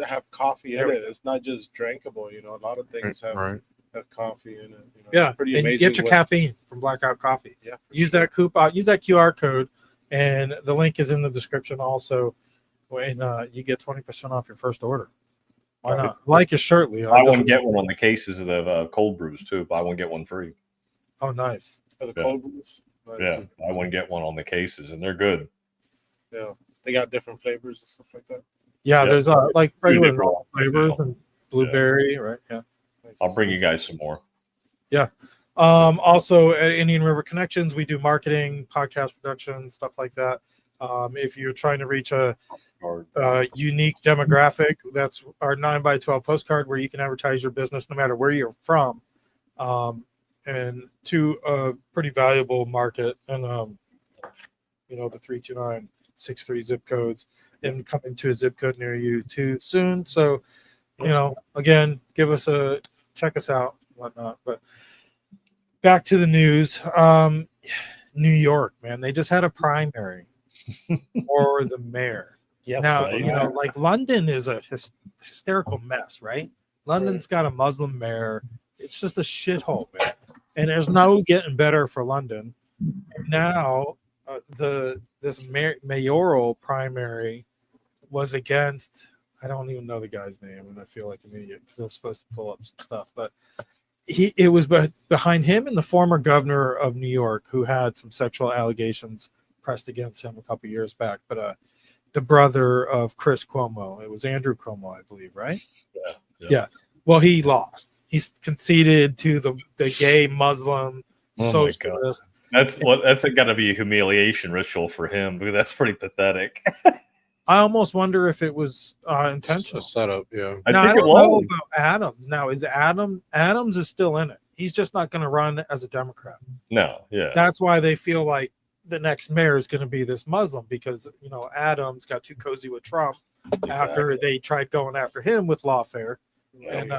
have coffee in it. It's not just drinkable. You know, a lot of things have coffee in it. You know, yeah, pretty and amazing. You get your caffeine from Blackout Coffee. Yeah, use that coupon. Use that QR code, and the link is in the description also. And you get 20% off your first order. Why not? Like your shirt, Leo. I want to get one on the cases of the cold brews too. Buy one get one free. Oh, nice. For the Yeah. cold brews. Nice. Yeah, I want to get one on the cases, and they're good. Yeah. They got different flavors and stuff like that. Yeah, Yep. there's like regular different normal flavors and blueberry, right? Yeah. I'll bring you guys some more. Yeah. Also at Indian River Connections, we do marketing, podcast production, stuff like that. If you're trying to reach a unique demographic, that's our 9x12 postcard where you can advertise your business no matter where you're from, and to a pretty valuable market. And the 32963 zip codes, and coming to a zip code near you too soon. So, again, check us out, whatnot. But back to the news. New York, man, they just had a primary for the mayor. Yep. Now, like London is a hysterical mess, right? London's got a Muslim mayor. It's just a shithole, man. And there's no getting better for London. Now, this mayoral primary was against, I don't even know the guy's name, and I feel like an idiot because I was supposed to pull up some stuff, but it was behind him and the former governor of New York, who had some sexual allegations pressed against him a couple years back. But the brother of Chris Cuomo, it was Andrew Cuomo, I believe, right? Yeah. Well, he lost. He's conceded to the gay Muslim socialist. That's got to be a humiliation ritual for him, because that's pretty pathetic. I almost wonder if it was intentional. A setup, yeah. I don't know about Adams. Now, Adams is still in it. He's just not going to run as a Democrat. No, yeah. That's why they feel like the next mayor is going to be this Muslim, because Adams got too cozy with Trump after they tried going after him with lawfare, and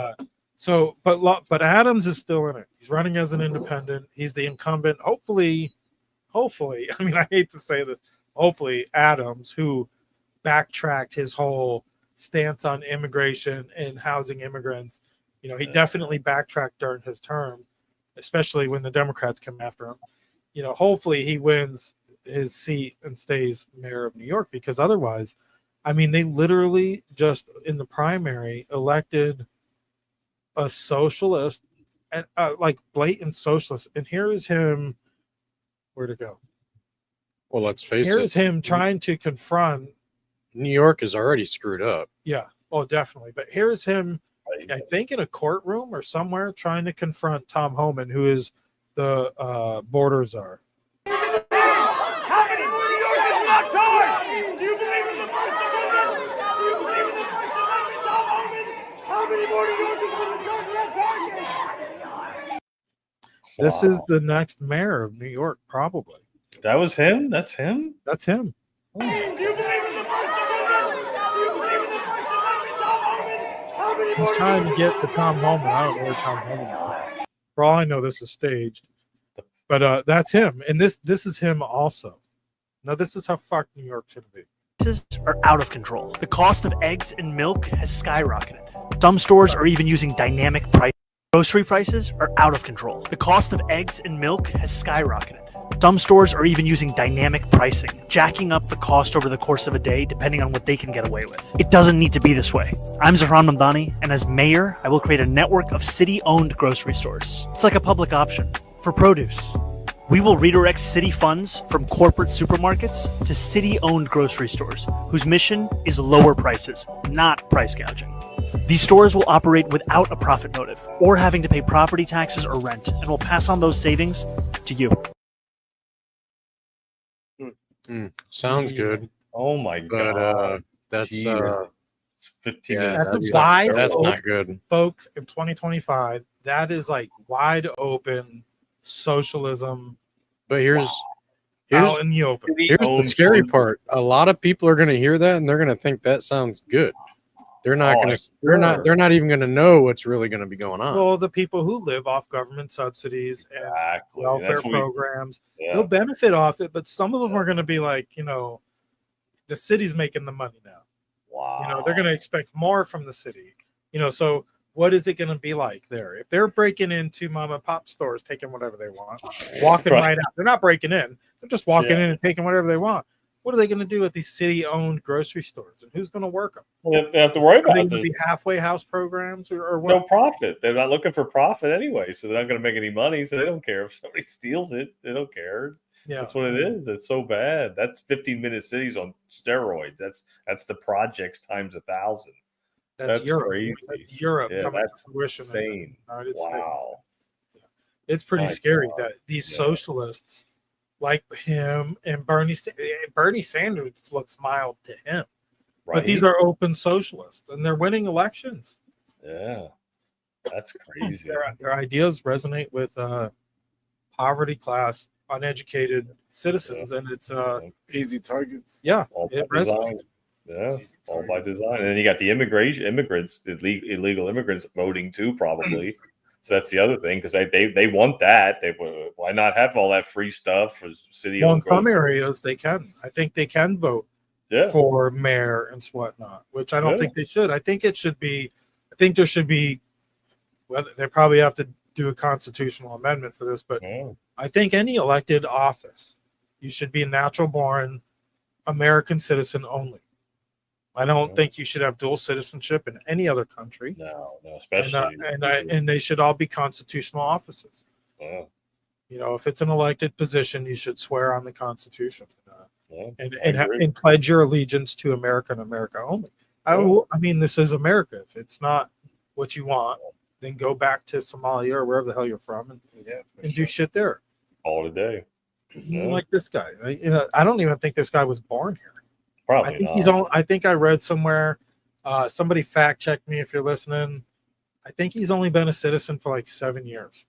but Adams is still in it. He's running as an independent. He's the incumbent. Hopefully, I mean, I hate to say this. Hopefully, Adams, who backtracked his whole stance on immigration and housing immigrants, he definitely backtracked during his term, especially when the Democrats come after him. Hopefully he wins his seat and stays mayor of New York, because otherwise, I mean, they literally just in the primary elected a socialist, and like blatant socialist. And here is him. Where'd it go? Well, let's face it. Here is him trying to confront. New York is already screwed up. Yeah. Oh, definitely. But here's him, I think, in a courtroom or somewhere trying to confront Tom Homan, who is the border czar. How many more New Yorkers not charged? Do you believe in the First Amendment? Do you believe in the First Amendment, Tom Homan? How many more New Yorkers will the charge not targeted? This is the next mayor of New York, probably. That was him? That's him? That's him. Do you believe in the First Amendment? Do you believe in the First Amendment, Tom Homan? How many more He's trying to get to Tom Homan. I don't know where Tom Homan is. For all I know, this is staged. But that's him. And this is him also. Now, this is how fucked New York's going to be. Prices are out of control. The cost of eggs and milk has skyrocketed. Some stores are even using dynamic price. Grocery prices are out of control. The cost of eggs and milk has skyrocketed. Some stores are even using dynamic pricing, jacking up the cost over the course of a day depending on what they can get away with. It doesn't need to be this way. I'm Zahram Namdani, and as mayor, I will create a network of city-owned grocery stores. It's like a public option for produce. We will redirect city funds from corporate supermarkets to city-owned grocery stores, whose mission is lower prices, not price gouging. These stores will operate without a profit motive or having to pay property taxes or rent, and will pass on those savings to you. Sounds good. Oh my god. That's it's 15 minutes. That's not good. Folks, in 2025, that is like wide open socialism. But here's out in the open. Here's the scary part. A lot of people are going to hear that and they're going to think that sounds good. They're not going to. They're not even going to know what's really going to be going on. Well, the people who live off government subsidies and welfare programs, they'll benefit off it. But some of them are going to be like, the city's making the money now. Wow. They're going to expect more from the city. So what is it going to be like there? If they're breaking into mom and pop stores, taking whatever they want, walking right out. They're not breaking in. They're just walking in and taking whatever they want. what are they going to do at these city-owned grocery stores, and who's going to work them? Well, they have to worry Are they about going to be halfway house programs or what? no profit. They're not looking for profit anyway, so they're not going to make any money. So they don't care if somebody steals it. They don't care. Yeah, That's what it is. It's so bad. That's 15-minute cities on steroids. That's the projects times 1,000. That's Europe. crazy. That's Europe Yeah, coming that's to fruition. insane. Wow. It's pretty My scary God. that these Yeah. socialists like him and Bernie Sanders looks mild to him. But these are open socialists, and they're winning elections. Yeah, that's crazy. Their ideas resonate with poverty class, uneducated citizens, and it's easy targets. Yeah, All it by design. resonates. Yeah, all by design. And then you got the immigrants, illegal immigrants voting too, probably. So that's the other thing, because they want that. Why not have all that free stuff for city? Well, in some areas they can. I think they can vote for mayor and whatnot, which I don't think they should. I think it should be. I think there should be. Well, they probably have to do a constitutional amendment for this, but I think any elected office, you should be a natural born American citizen only. I don't think you should have dual citizenship in any other country. No, especially and they should all be constitutional offices. Yeah. You know, if it's an elected position, you should swear on the Constitution I and pledge your allegiance to America and America only. I mean, this is America. If it's not what you want, then go back to Somalia or wherever the hell you're from and do shit there. All day. Like this guy. I don't even think this guy was born here. Probably I think not. I think I read somewhere. Somebody fact check me if you're listening. I think he's only been a citizen for like 7 years.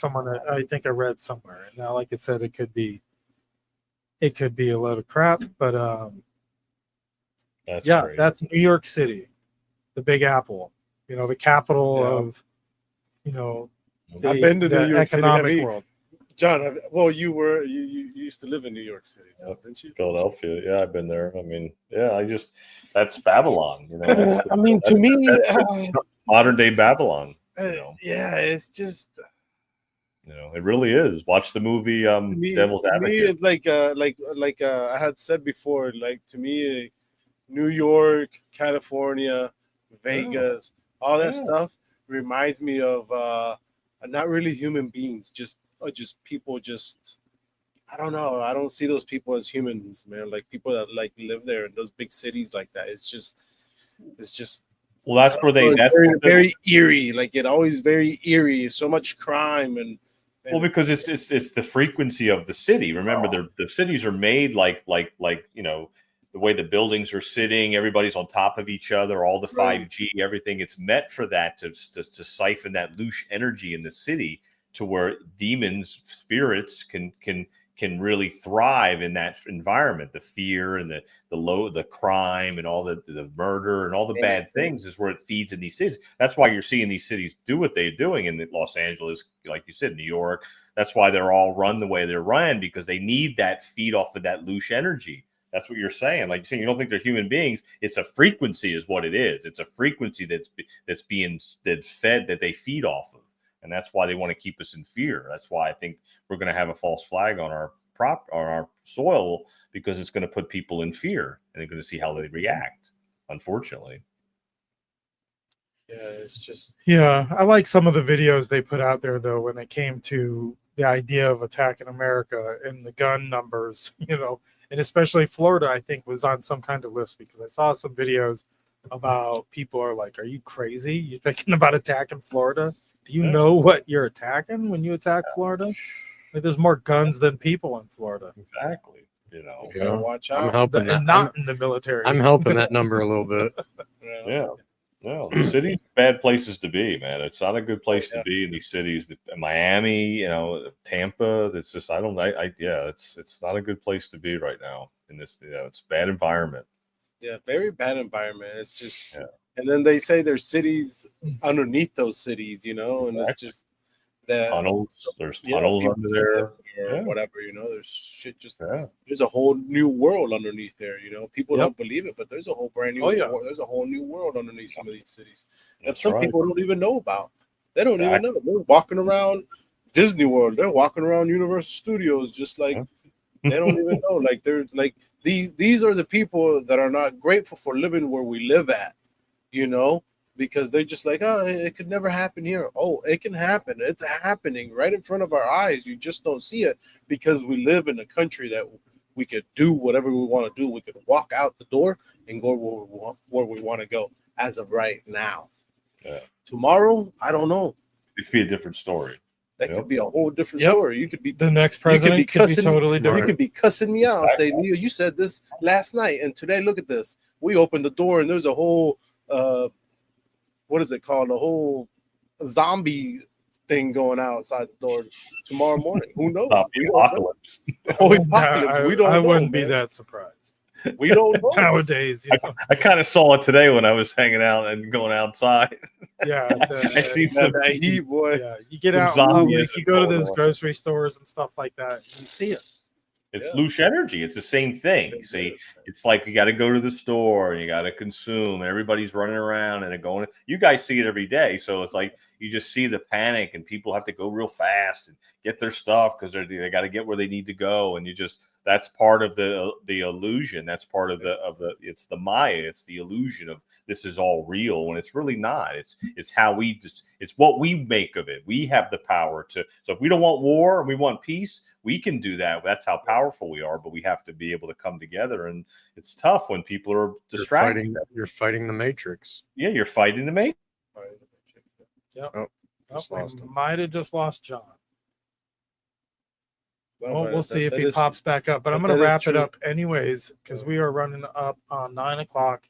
I think I read somewhere. And now, like it said, it could be a load of crap. But that's crazy. That's New York City, the Big Apple. You know, the capital of I've been to New York City. economic world. John, you used to live in New York City, didn't you? Philadelphia. Yeah, I've been there. I mean, that's Babylon. You know, I mean, to me, modern day Babylon. Yeah, it's just. It really is. Watch the movie Devil's Advocate. To me, it's like I had said before. Like to me, New York, California, Vegas, all that stuff reminds me of not really human beings, just people. Just I don't know. I don't see those people as humans, man. Like people that like live there in those big cities like that. It's just. Well, that's where they. That's very eerie. Like it always very eerie. So much crime and. Well, because it's the frequency of the city. Remember, the cities are made like the way the buildings are sitting. Everybody's on top of each other. All the 5G, everything. It's meant for that to siphon that loose energy in the city to where demons, spirits can really thrive in that environment. The fear and the crime and all the murder and all the bad things is where it feeds in these cities. That's why you're seeing these cities do what they're doing in Los Angeles, like you said, New York. That's why they're all run the way they're run, because they need that feed off of that loose energy. That's what you're saying. Like you're saying, you don't think they're human beings. It's a frequency is what it is. It's a frequency that's being fed, that they feed off of. And that's why they want to keep us in fear. That's why I think we're going to have a false flag on our soil, because it's going to put people in fear, and they're going to see how they react. Unfortunately. Yeah, it's just. Yeah, I like some of the videos they put out there though when it came to the idea of attacking America and the gun numbers, and especially Florida, I think was on some kind of list, because I saw some videos about people are like, "Are you crazy? You thinking about attacking Florida? Do you know what you're attacking when you attack Florida? Like, there's more guns than people in Florida." Exactly. Watch out. I'm helping that. Not in the military. I'm helping that number a little bit. Yeah. No, the city's bad places to be, man. It's not a good place to be in these cities. Miami, Tampa. It's just it's not a good place to be right now in this. It's a bad environment. Yeah, very bad environment. It's just. And then they say there's cities underneath those cities, and it's just that tunnels. There's tunnels under there, or whatever. There's shit. There's a whole new world underneath there. People don't believe it, but there's a whole brand new. There's a whole new world underneath some of these cities that some people don't even know about. They don't even know. They're walking around Disney World. They're walking around Universal Studios, just like They don't even know. Like they're like these are the people that are not grateful for living where we live at, you know, because they're just like, oh, it could never happen here. Oh, it can happen. It's happening right in front of our eyes. You just don't see it because we live in a country that we could do whatever we want to do. We could walk out the door and go where we want to go as of right now. Yeah. Tomorrow, I don't know. It could be a different story. That could be a whole different story. You could be the next president. Could be totally different. You could be cussing me out and say, Neil, you said this last night, and today look at this. We opened the door and there's a whole what is it called? A whole zombie thing going outside the door tomorrow morning. Who knows? Apocalypse. I wouldn't be that surprised. We don't know nowadays. You know? I kind of saw it today when I was hanging out and going outside. Yeah, I see some heat, boy. Yeah, you get out in public, you go to those grocery stores and stuff like that, you see it. It's loose energy. It's the same thing. See, it's like you got to go to the store and you got to consume, and everybody's running around and going. You guys see it every day, so it's like you just see the panic, and people have to go real fast and get their stuff because they got to get where they need to go, and that's part of the illusion. That's part of it's the Maya. It's the illusion of this is all real when it's really not. It's how it's what we make of it. We have the power to. So if we don't want war and we want peace, we can do that. That's how powerful we are. But we have to be able to come together, and it's tough when people are distracted. You're fighting the Matrix. Yeah, you're fighting the Matrix. Yep. Oh, might have just lost John. Well, we'll see if he is, pops back up. But I'm going to wrap it up anyways because we are running up on 9 o'clock.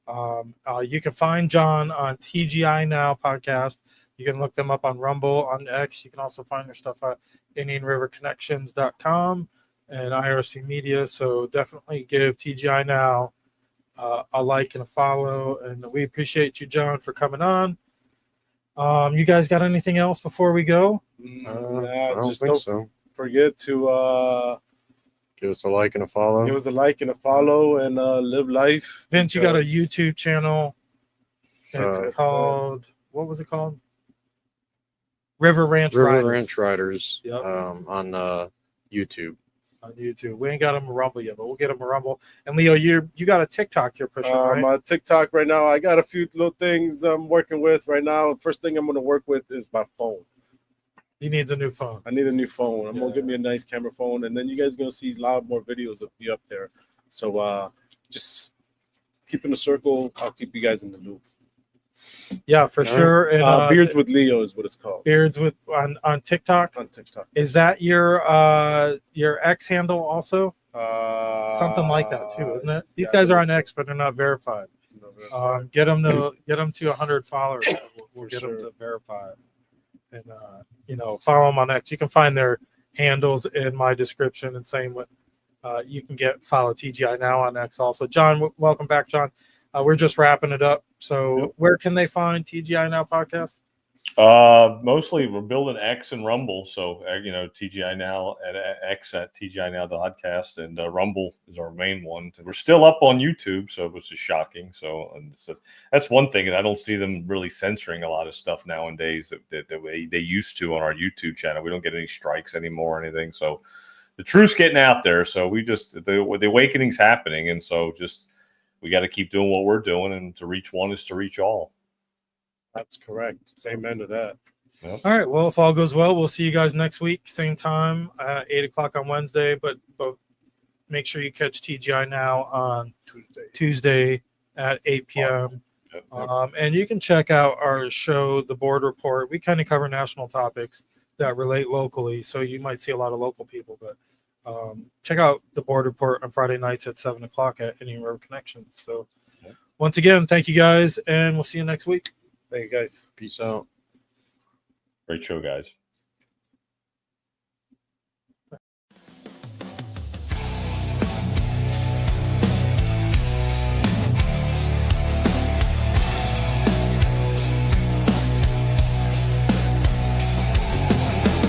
You can find John on TGI Now podcast. You can look them up on Rumble, on X. You can also find their stuff at IndianRiverConnections.com and IRC Media. So definitely give TGI Now a like and a follow. And we appreciate you, John, for coming on. You guys got anything else before we go? I don't think so. Forget to give us a like and a follow. Give us a like and a follow and live life. Vince, you got a YouTube channel. It's called, what was it called? River Ranch Riders. Yep. On YouTube. On YouTube. We ain't got them a Rumble yet, but we'll get them a Rumble. And Leo, you got a TikTok you're pushing, right? My TikTok right now, I got a few little things I'm working with right now. The first thing I'm going to work with is my phone. He needs a new phone. I need a new phone. I'm gonna get me a nice camera phone, and then you guys are gonna see a lot more videos of me up there. So just keep in the circle. I'll keep you guys in the loop. Yeah, for sure. And Beards with Leo is what it's called. Beards with on TikTok. On TikTok. Is that your X handle also? Something like that too, isn't it? These guys are on X, but they're not verified. Get them to 100 followers. We'll get them to verify it. And follow them on X. You can find their handles in my description, and same with you can follow TGI Now on X also. John, welcome back, John. We're just wrapping it up. So where can they find TGI Now podcast? Mostly we're building X and Rumble. So, TGI Now at X at TGI Now the podcast, and Rumble is our main one. We're still up on YouTube, so it was just shocking. So that's one thing. And I don't see them really censoring a lot of stuff nowadays that they used to on our YouTube channel. We don't get any strikes anymore or anything. So the truth's getting out there. So the awakening's happening. And so we got to keep doing what we're doing. And to reach one is to reach all. That's correct. Same end of that. Yep. All right. Well, if all goes well, we'll see you guys next week, same time, 8 o'clock on Wednesday. But make sure you catch TGI Now on Tuesday at 8 p.m. And you can check out our show, The Board Report. We kind of cover national topics that relate locally, so you might see a lot of local people. But check out The Board Report on Friday nights at 7 o'clock at Indian River Connections. So once again, thank you guys, and we'll see you next week. Thank you, guys. Peace out. Great show, guys.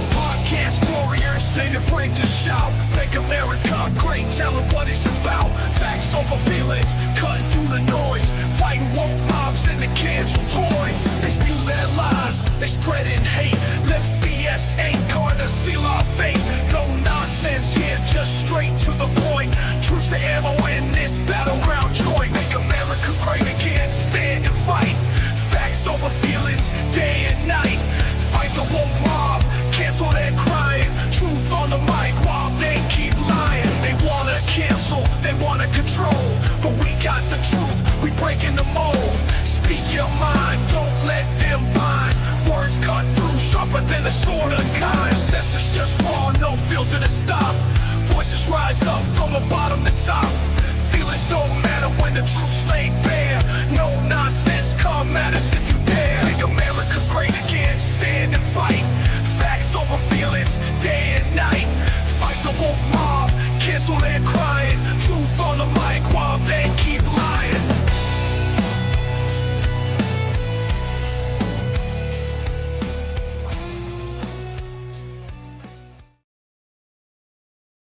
Podcast warriors say the brave to shout. Make America great, tell them what it's about. Facts over feelings, cutting through the noise. Fighting woke mobs and the kids with toys. They spew their lies, they spreading hate. Let's BS ain't gonna seal our fate. No nonsense here, just straight got the truth, we breaking the mold. Speak your mind, don't let them bind. Words cut through, sharper than a sword unkind. Senses just raw, no filter to stop. Voices rise up from the bottom to